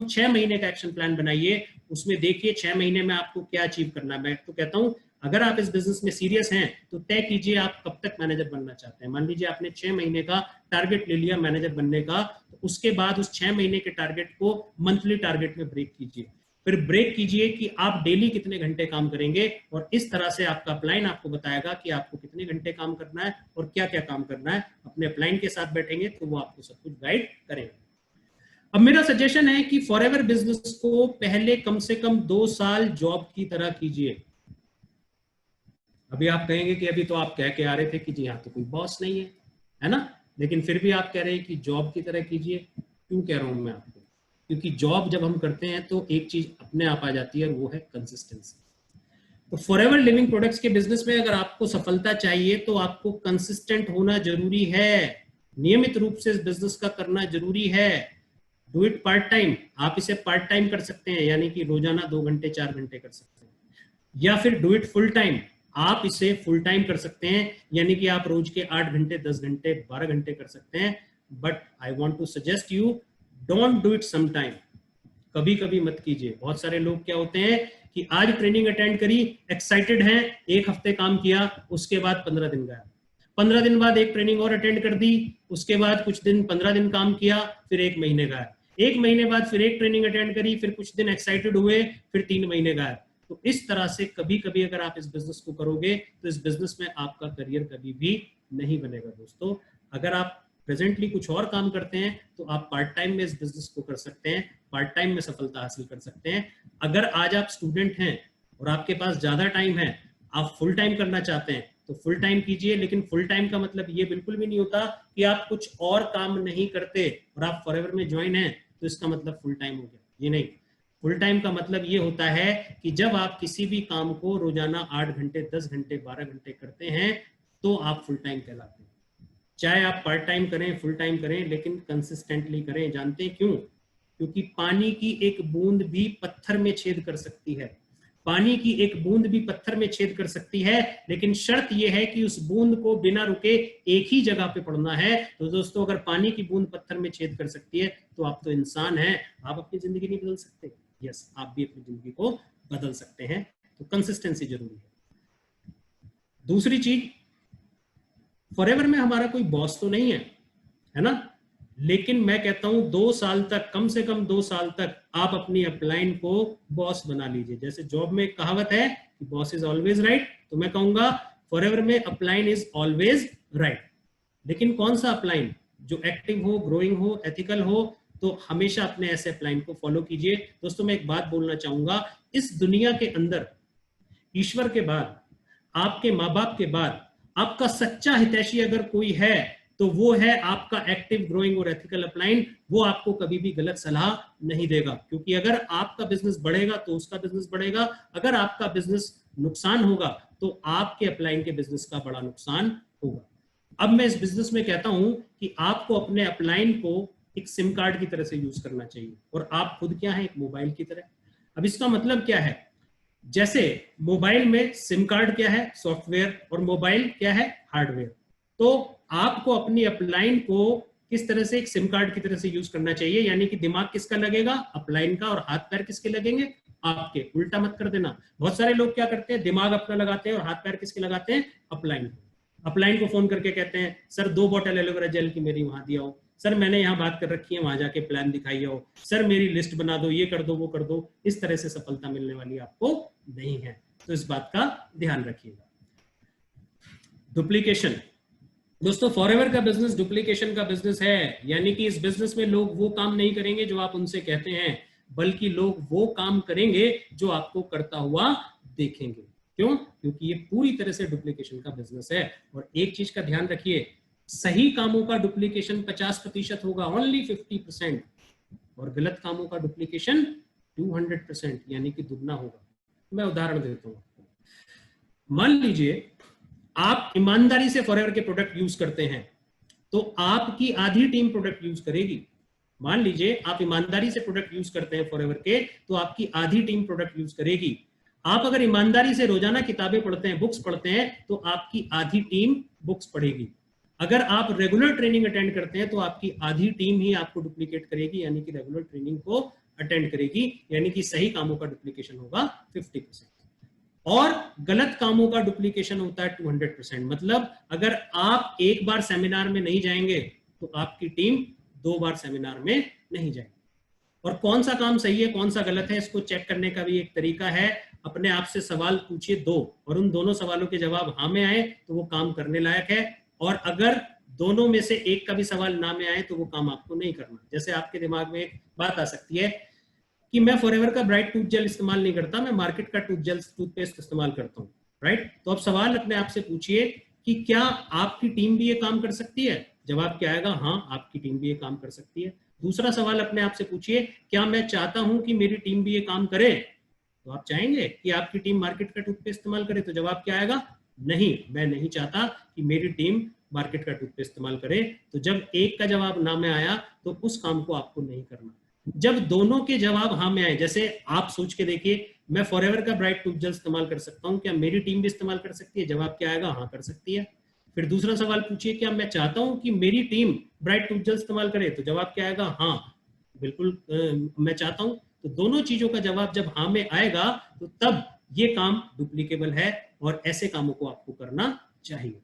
6 महीने का एक्शन प्लान बनाइए, उसमें देखिए 6 महीने में आपको क्या अचीव करना है। मैं तो कहता हूं अगर आप इस बिजनेस में सीरियस हैं तो तय कीजिए आप कब तक मैनेजर बनना चाहते हैं। मान लीजिए आपने 6 महीने का टारगेट ले लिया मैनेजर बनने का, तो उसके बाद उस 6 महीने के टारगेट को मंथली टारगेट में ब्रेक कीजिए। फिर ब्रेक कीजिए कि आप डेली कितने घंटे काम करेंगे, और इस तरह से आपका अपलाइन आपको बताएगा कि आपको कितने घंटे काम करना है और क्या क्या काम करना है। अपने अपलाइन के साथ बैठेंगे तो वो आपको सब कुछ गाइड करेंगे। अब मेरा सजेशन है कि फॉरएवर बिजनेस को पहले कम से कम 2 साल जॉब की तरह कीजिए। अभी आप कहेंगे कि अभी तो आप कह के आ रहे थे कि जी हाँ तो कोई बॉस नहीं है ना, लेकिन फिर भी आप कह रहे हैं कि जॉब की तरह कीजिए। क्यों कह रहा हूं मैं आपको? क्योंकि जॉब जब हम करते हैं तो एक चीज अपने आप आ जाती है और वो है कंसिस्टेंसी। तो फॉरएवर लिविंग प्रोडक्ट्स के बिजनेस में अगर आपको सफलता चाहिए तो आपको कंसिस्टेंट होना जरूरी है, नियमित रूप से इस बिजनेस का करना जरूरी है। डू इट पार्ट टाइम, आप इसे पार्ट टाइम कर सकते हैं, यानी कि रोजाना 2 घंटे 4 घंटे कर सकते हैं, या फिर डू इट फुल टाइम, आप इसे फुल टाइम कर सकते हैं, यानी कि आप रोज के 8 घंटे 10 घंटे 12 घंटे कर सकते हैं। But I want to suggest you, don't do it sometime, कभी कभी मत कीजिए। बहुत सारे लोग क्या होते हैं कि आज ट्रेनिंग अटेंड करी, एक्साइटेड हैं, एक हफ्ते काम किया, उसके बाद 15 दिन गया, 15 दिन बाद एक ट्रेनिंग और अटेंड कर दी, उसके बाद कुछ दिन 15 दिन काम किया, फिर एक महीने गया, एक महीने बाद फिर एक ट्रेनिंग अटेंड करी, फिर कुछ दिन एक्साइटेड हुए, फिर 3 महीने गए। तो इस तरह से कभी कभी अगर आप इस बिजनेस को करोगे तो इस बिजनेस में आपका करियर कभी भी नहीं बनेगा। दोस्तों अगर आप प्रेजेंटली कुछ और काम करते हैं तो आप पार्ट टाइम में इस बिजनेस को कर सकते हैं, पार्ट टाइम में सफलता हासिल कर सकते हैं। अगर आज आप स्टूडेंट हैं और आपके पास ज्यादा टाइम है, आप फुल टाइम करना चाहते हैं तो फुल टाइम कीजिए, लेकिन फुल टाइम का मतलब ये बिल्कुल भी नहीं होता कि आप कुछ और काम नहीं करते और आप फॉरएवर में ज्वाइन हैं तो इसका मतलब फुल टाइम हो गया, ये नहीं। फुल टाइम का मतलब ये होता है कि जब आप किसी भी काम को रोजाना 8 घंटे 10 घंटे 12 घंटे करते हैं तो आप फुल टाइम कहलाते हैं। चाहे आप पार्ट टाइम करें फुल टाइम करें, लेकिन कंसिस्टेंटली करें। जानते हैं क्यों? क्योंकि पानी की एक बूंद भी पत्थर में छेद कर सकती है, पानी की एक बूंद भी पत्थर में छेद कर सकती है, लेकिन शर्त यह है कि उस बूंद को बिना रुके एक ही जगह पे पड़ना है। तो दोस्तों अगर पानी की बूंद पत्थर में छेद कर सकती है तो आप तो इंसान हैं, आप अपनी जिंदगी नहीं बदल सकते? यस, आप भी अपनी जिंदगी को बदल सकते हैं। तो कंसिस्टेंसी जरूरी है। दूसरी चीज, फॉरएवर में हमारा कोई बॉस तो नहीं है ना, लेकिन मैं कहता हूं 2 साल तक, कम से कम 2 साल तक आप अपनी अपलाइन को बॉस बना लीजिए। जैसे जॉब में एक कहावत है कि बॉस इज ऑलवेज राइट, तो मैं कहूंगा फॉरएवर में अपलाइन इज ऑलवेज राइट। लेकिन कौन सा अपलाइन? जो एक्टिव हो, ग्रोइंग हो, एथिकल हो। तो हमेशा अपने ऐसे अपलाइन को फॉलो कीजिए। दोस्तों मैं एक बात बोलना चाहूंगा, इस दुनिया के अंदर ईश्वर के बाद, आपके माँ बाप के बाद आपका सच्चा हितैषी अगर कोई है तो वो है आपका एक्टिव ग्रोइंग और एथिकल अपलाइन। वो आपको कभी भी गलत सलाह नहीं देगा, क्योंकि अगर आपका बिजनेस बढ़ेगा तो उसका बिजनेस बढ़ेगा, अगर आपका बिजनेस नुकसान होगा तो आपके अपलाइन के बिजनेस का बड़ा नुकसान होगा। अब मैं इस बिजनेस में कहता हूं कि आपको अपने अपलाइन को एक सिम कार्ड की तरह से यूज करना चाहिए, और आप खुद क्या है, एक मोबाइल की तरह। अब इसका मतलब क्या है? जैसे मोबाइल में सिम कार्ड क्या है, सॉफ्टवेयर, और मोबाइल क्या है, हार्डवेयर। तो आपको अपनी अपलाइन को किस तरह से एक सिम कार्ड की तरह से यूज करना चाहिए, यानी कि दिमाग किसका लगेगा, अपलाइन का, और हाथ पैर किसके लगेंगे, आपके। उल्टा मत कर देना। बहुत सारे लोग क्या करते हैं, दिमाग अपना लगाते हैं और हाथ पैर किसके लगाते हैं, अपलाइन को। अपलाइन को फोन करके कहते हैं सर 2 बोतल एलोवेरा जेल की मेरी वहां दिया हो, सर मैंने यहाँ बात कर रखी है वहां जाके प्लान दिखाइए हो, सर मेरी लिस्ट बना दो, ये कर दो वो कर दो। इस तरह से सफलता मिलने वाली आपको नहीं है, तो इस बात का ध्यान रखिएगा। डुप्लीकेशन, दोस्तों फॉरएवर का बिजनेस डुप्लीकेशन का बिजनेस है, यानी कि इस बिजनेस में लोग वो काम नहीं करेंगे जो आप उनसे कहते हैं, बल्कि लोग वो काम करेंगे जो आपको करता हुआ देखेंगे। क्यों? क्योंकि ये पूरी तरह से डुप्लीकेशन का बिजनेस है। और एक चीज का ध्यान रखिए, सही कामों का डुप्लीकेशन 50% होगा, ओनली 50%, और गलत कामों का डुप्लीकेशन 200%, यानी कि दुगना होगा। मैं उदाहरण देता हूं आपको। मान लीजिए आप ईमानदारी से फॉरएवर के प्रोडक्ट यूज करते हैं तो आपकी आधी टीम प्रोडक्ट यूज करेगी। मान लीजिए आप ईमानदारी से प्रोडक्ट यूज करते हैं फॉरएवर के, तो आपकी आधी टीम प्रोडक्ट यूज करेगी। आप अगर ईमानदारी से रोजाना किताबें पढ़ते हैं, बुक्स पढ़ते हैं, तो आपकी आधी टीम बुक्स पढ़ेगी। अगर आप रेगुलर ट्रेनिंग अटेंड करते हैं तो आपकी आधी टीम ही आपको डुप्लीकेट करेगी, यानी कि रेगुलर ट्रेनिंग को अटेंड करेगी, यानी कि सही कामों का डुप्लीकेशन होगा 50%, और गलत कामों का डुप्लीकेशन होता है 200%। मतलब अगर आप एक बार सेमिनार में नहीं जाएंगे तो आपकी टीम 2 बार सेमिनार में नहीं जाएगी। और कौन सा काम सही है कौन सा गलत है इसको चेक करने का भी एक तरीका है। अपने आप से सवाल पूछिए 2, और उन दोनों सवालों के जवाब हाँ में आए तो वो काम करने लायक है, और अगर दोनों में से एक का भी सवाल ना में आए तो वो काम आपको नहीं करना। जैसे आपके दिमाग में एक बात आ सकती है कि मैं फॉरएवर का ब्राइट टूथ जेल इस्तेमाल नहीं करता, मैं मार्केट का टूथपेस्ट इस्तेमाल करता हूँ, राइट। तो आप सवाल अपने आप से पूछिए कि क्या आपकी टीम भी ये काम कर सकती है। जवाब क्या आएगा, हाँ आपकी टीम भी ये काम कर सकती है। दूसरा सवाल अपने आप से पूछिए, क्या मैं चाहता हूं कि मेरी टीम भी ये काम करे। तो आप चाहेंगे कि आपकी टीम मार्केट का टूथपेस्ट इस्तेमाल करे, तो जवाब क्या आएगा, नहीं, मैं नहीं चाहता कि मेरी टीम मार्केट का टूथपेस्ट इस्तेमाल करे। तो जब एक का जवाब ना में आया तो उस काम को आपको नहीं करना। जब दोनों के जवाब हाँ में आए, जैसे आप सोच के देखिए, मैं फॉरएवर का ब्राइट टूथ जेल इस्तेमाल कर सकता हूँ, क्या मेरी टीम भी इस्तेमाल कर सकती है। जवाब क्या आएगा, हाँ कर सकती है। फिर दूसरा सवाल पूछिए, क्या मैं चाहता हूं कि मेरी टीम ब्राइट टूथ जेल इस्तेमाल करे। तो जवाब क्या आएगा, हाँ बिल्कुल मैं चाहता हूं। तो दोनों चीजों का जवाब जब हाँ में आएगा तो तब ये काम डुप्लीकेबल है, और ऐसे कामों को आपको करना चाहिए।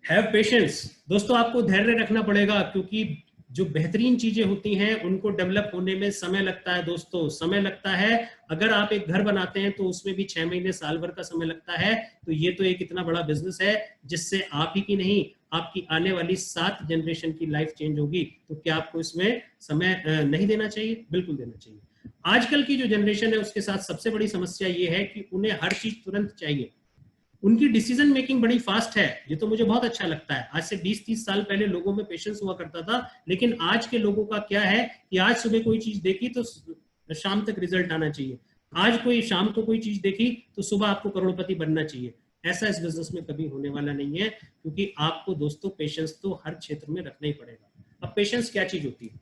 Have patience. दोस्तों आपको धैर्य रखना पड़ेगा, क्योंकि जो बेहतरीन चीजें होती हैं उनको डेवलप होने में समय लगता है। दोस्तों समय लगता है। अगर आप एक घर बनाते हैं तो उसमें भी 6 महीने साल भर का समय लगता है। तो ये तो एक इतना बड़ा बिजनेस है जिससे आप ही की नहीं, आपकी आने वाली 7 जनरेशन की लाइफ चेंज होगी। तो क्या आपको इसमें समय नहीं देना चाहिए? बिल्कुल देना चाहिए। आजकल की जो जनरेशन है उसके साथ सबसे बड़ी समस्या ये है कि उन्हें हर चीज तुरंत चाहिए। उनकी डिसीजन मेकिंग बड़ी फास्ट है। ये तो मुझे बहुत अच्छा लगता है। आज से 20-30 साल पहले लोगों में पेशेंस हुआ करता था, लेकिन आज के लोगों का क्या है कि आज सुबह कोई चीज देखी तो शाम तक रिजल्ट आना चाहिए। आज कोई शाम को कोई चीज देखी तो सुबह आपको करोड़पति बनना चाहिए। ऐसा इस बिजनेस में कभी होने वाला नहीं है, क्योंकि आपको दोस्तों पेशेंस तो हर क्षेत्र में रखना ही पड़ेगा। अब पेशेंस क्या चीज होती है?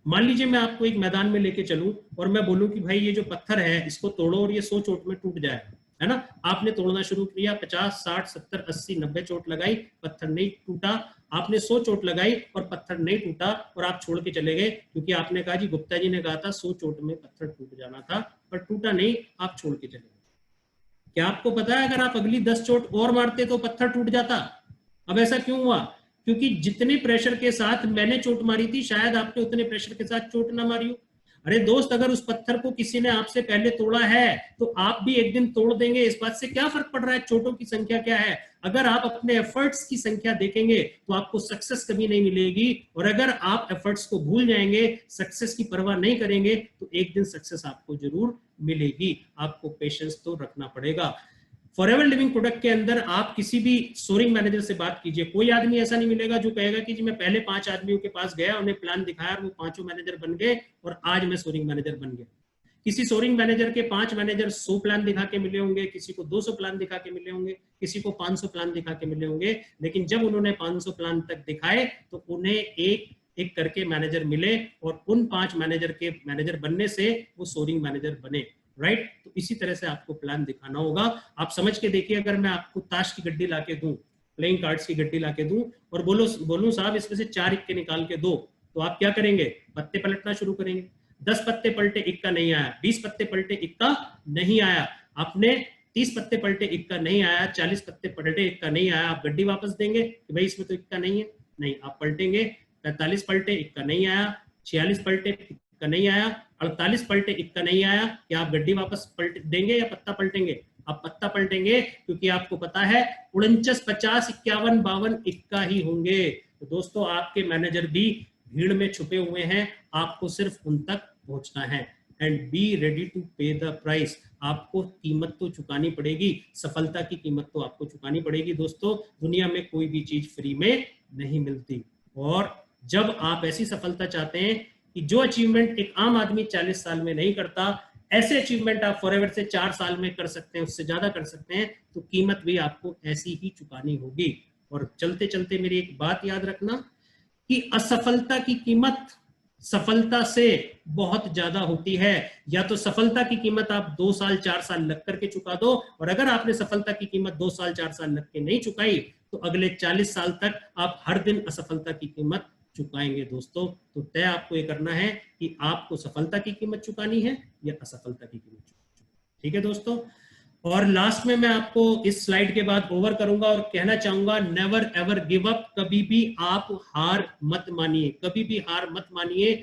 मान लीजिए मैं आपको एक मैदान में लेके चलूं और मैं बोलूं कि भाई ये जो पत्थर है इसको तोड़ो और ये 100 चोट में टूट जाए, है ना। आपने तोड़ना शुरू किया, 50, 60, 70, 80, 90 चोट लगाई, पत्थर नहीं टूटा। आपने 100 चोट लगाई और पत्थर नहीं टूटा, और आप छोड़ के चले गए, क्योंकि आपने कहा जी गुप्ता जी ने कहा था 100 चोट में पत्थर टूट जाना था, पर टूटा नहीं, आप छोड़ के चले गए। क्या आपको पता है अगर आप अगली 10 चोट और मारते तो पत्थर टूट जाता? अब ऐसा क्यों हुआ? क्योंकि जितने प्रेशर के साथ मैंने चोट मारी थी शायद आपने उतने प्रेशर के साथ चोट ना मारी हो। अरे दोस्त, अगर उस पत्थर को किसी ने आपसे पहले तोड़ा है तो आप भी एक दिन तोड़ देंगे। इस बात से क्या फर्क पड़ रहा है चोटों की संख्या क्या है। अगर आप अपने एफर्ट्स की संख्या देखेंगे तो आपको सक्सेस कभी नहीं मिलेगी, और अगर आप एफर्ट्स को भूल जाएंगे, सक्सेस की परवाह नहीं करेंगे, तो एक दिन सक्सेस आपको जरूर मिलेगी। आपको पेशेंस तो रखना पड़ेगा। फॉरएवर लिविंग प्रोडक्ट के अंदर आप किसी भी सोरिंग मैनेजर से बात कीजिए, कोई आदमी ऐसा नहीं मिलेगा जो कहेगा कि जी मैं पहले 5 आदमियों के पास गया, उन्हें प्लान दिखाया और वो 5 मैनेजर बन गए और आज मैं सोरिंग मैनेजर बन गया। किसी सोरिंग मैनेजर के 5 मैनेजर 100 प्लान दिखा के मिले होंगे, किसी को 200 प्लान दिखा के मिले होंगे, किसी को 500 प्लान दिखा के मिले होंगे, लेकिन जब उन्होंने 500 प्लान तक दिखाए तो उन्हें एक एक करके मैनेजर मिले, और उन 5 मैनेजर के मैनेजर बनने से वो सोरिंग मैनेजर बने, राइट। तो इसी तरह से आपको प्लान दिखाना होगा। आप समझ के देखिए, अगर मैं आपको ताश की गड्डी लाके दूं, प्लेइंग कार्ड्स की गड्डी लाके दूं और बोलूं साहब इसमें से 4 इक्के निकाल के दो, तो आप क्या करेंगे? पत्ते पलटना शुरू करेंगे। 10 पत्ते पलटे, इक्का नहीं आया। 20 पत्ते पलटे, इक्का नहीं आया। आपने 30 पत्ते पलटे, इक्का नहीं आया। 40 पत्ते पलटे, इक्का नहीं आया। आप गड्डी वापस देंगे कि भाई इसमें तो इक्का नहीं है? नहीं, आप पलटेंगे। 45 पलटे, इक्का नहीं आया। 46 पलटे, इक्का नहीं आया। 48 पलटे, इक्का नहीं आया। क्या आप गड्डी वापस पलट देंगे या पत्ता पलटेंगे? आप पत्ता पलटेंगे, क्योंकि आपको पता है 49, 50, 51, 52 इक्का ही होंगे। तो दोस्तों आपके मैनेजर भी भीड़ में छुपे हुए हैं, आपको सिर्फ उन तक पहुंचना है। एंड बी रेडी टू पे द प्राइस। आपको कीमत तो चुकानी पड़ेगी, सफलता की कीमत तो आपको चुकानी पड़ेगी। दोस्तों दुनिया में कोई भी चीज फ्री में नहीं मिलती, और जब आप ऐसी सफलता चाहते हैं कि जो अचीवमेंट एक आम आदमी 40 साल में नहीं करता, ऐसे अचीवमेंट आप फॉरएवर से 4 साल में कर सकते हैं, उससे ज्यादा कर सकते हैं, तो कीमत भी आपको ऐसी ही चुकानी होगी। और चलते चलते मेरी एक बात याद रखना कि असफलता की कीमत सफलता से बहुत ज्यादा होती है। या तो सफलता की कीमत आप 2 साल 4 साल लग करके चुका दो, और अगर आपने सफलता की कीमत 2 साल 4 साल लग के नहीं चुकाई तो अगले 40 साल तक आप हर दिन असफलता की कीमत चुकाएंगे दोस्तों। तो तय आपको ये करना है कि आपको सफलता की कीमत चुकानी है या असफलता की कीमत चुकानी। ठीक है दोस्तों। और लास्ट में मैं आपको इस स्लाइड के बाद ओवर करूंगा और कहना चाहूंगा, नेवर एवर गिव अप। कभी भी आप हार मत मानिए, कभी भी हार मत मानिए।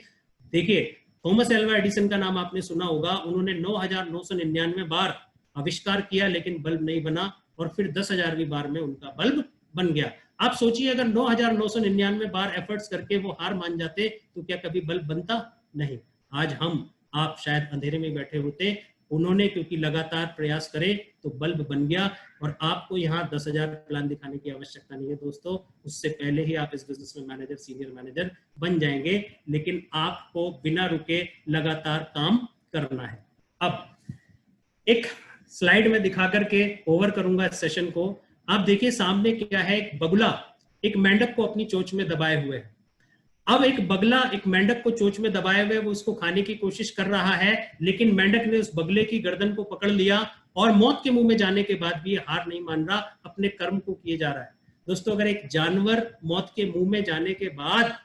देखिए, थॉमस एल्वा एडिसन का नाम आपने सुना होगा। उन्होंने 9,999 बार आविष्कार किया लेकिन बल्ब नहीं बना, और फिर 10,000वीं बार में उनका बल्ब बन गया। आप सोचिए, अगर 9,999 बार एफर्ट्स करके वो हार मान जाते तो क्या कभी बल्ब बनता? नहीं। आज हम आप शायद अंधेरे में बैठे होते, उन्होंने क्योंकि लगातार प्रयास करे तो बल्ब बन गया। और आपको यहाँ 10,000 प्लान दिखाने की आवश्यकता नहीं है दोस्तों, उससे पहले ही आप इस बिजनेस में मैनेजर, सीनियर मैनेजर बन जाएंगे। लेकिन आपको बिना रुके लगातार काम करना है। अब एक स्लाइड में दिखा करके ओवर करूंगा इस सेशन को। आप देखिए सामने क्या है, एक बगुला एक मेंढक को अपनी चोंच में दबाए हुए है। अब एक बगला एक मेंढक को चोंच में दबाए हुए वो उसको खाने की कोशिश कर रहा है, लेकिन मेंढक ने उस बगले की गर्दन को पकड़ लिया और मौत के मुंह में जाने के बाद भी हार नहीं मान रहा, अपने कर्म को किए जा रहा है। दोस्तों, अगर एक जानवर मौत के मुंह में जाने के बाद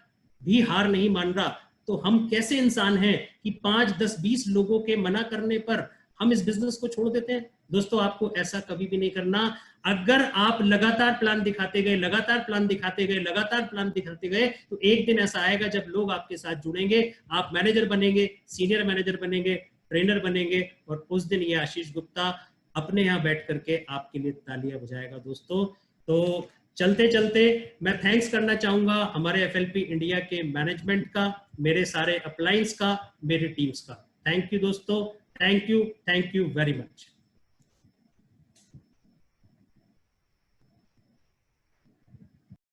भी हार नहीं मान रहा, तो हम कैसे इंसान हैं कि 5, 10, 20 लोगों के मना करने पर हम इस बिजनेस को छोड़ देते हैं? दोस्तों, आपको ऐसा कभी भी नहीं करना। अगर आप लगातार प्लान दिखाते गए, लगातार प्लान दिखाते गए, लगातार प्लान दिखाते गए, तो एक दिन ऐसा आएगा जब लोग आपके साथ जुड़ेंगे, आप मैनेजर बनेंगे, सीनियर मैनेजर बनेंगे, ट्रेनर बनेंगे, और उस दिन ये आशीष गुप्ता अपने यहाँ बैठ करके आपके लिए तालियां बजाएगा दोस्तों। तो चलते चलते मैं थैंक्स करना चाहूंगा हमारे एफएलपी इंडिया के मैनेजमेंट का, मेरे सारे अपलाइंस का, मेरी टीम्स का। थैंक यू दोस्तों, थैंक यू वेरी मच।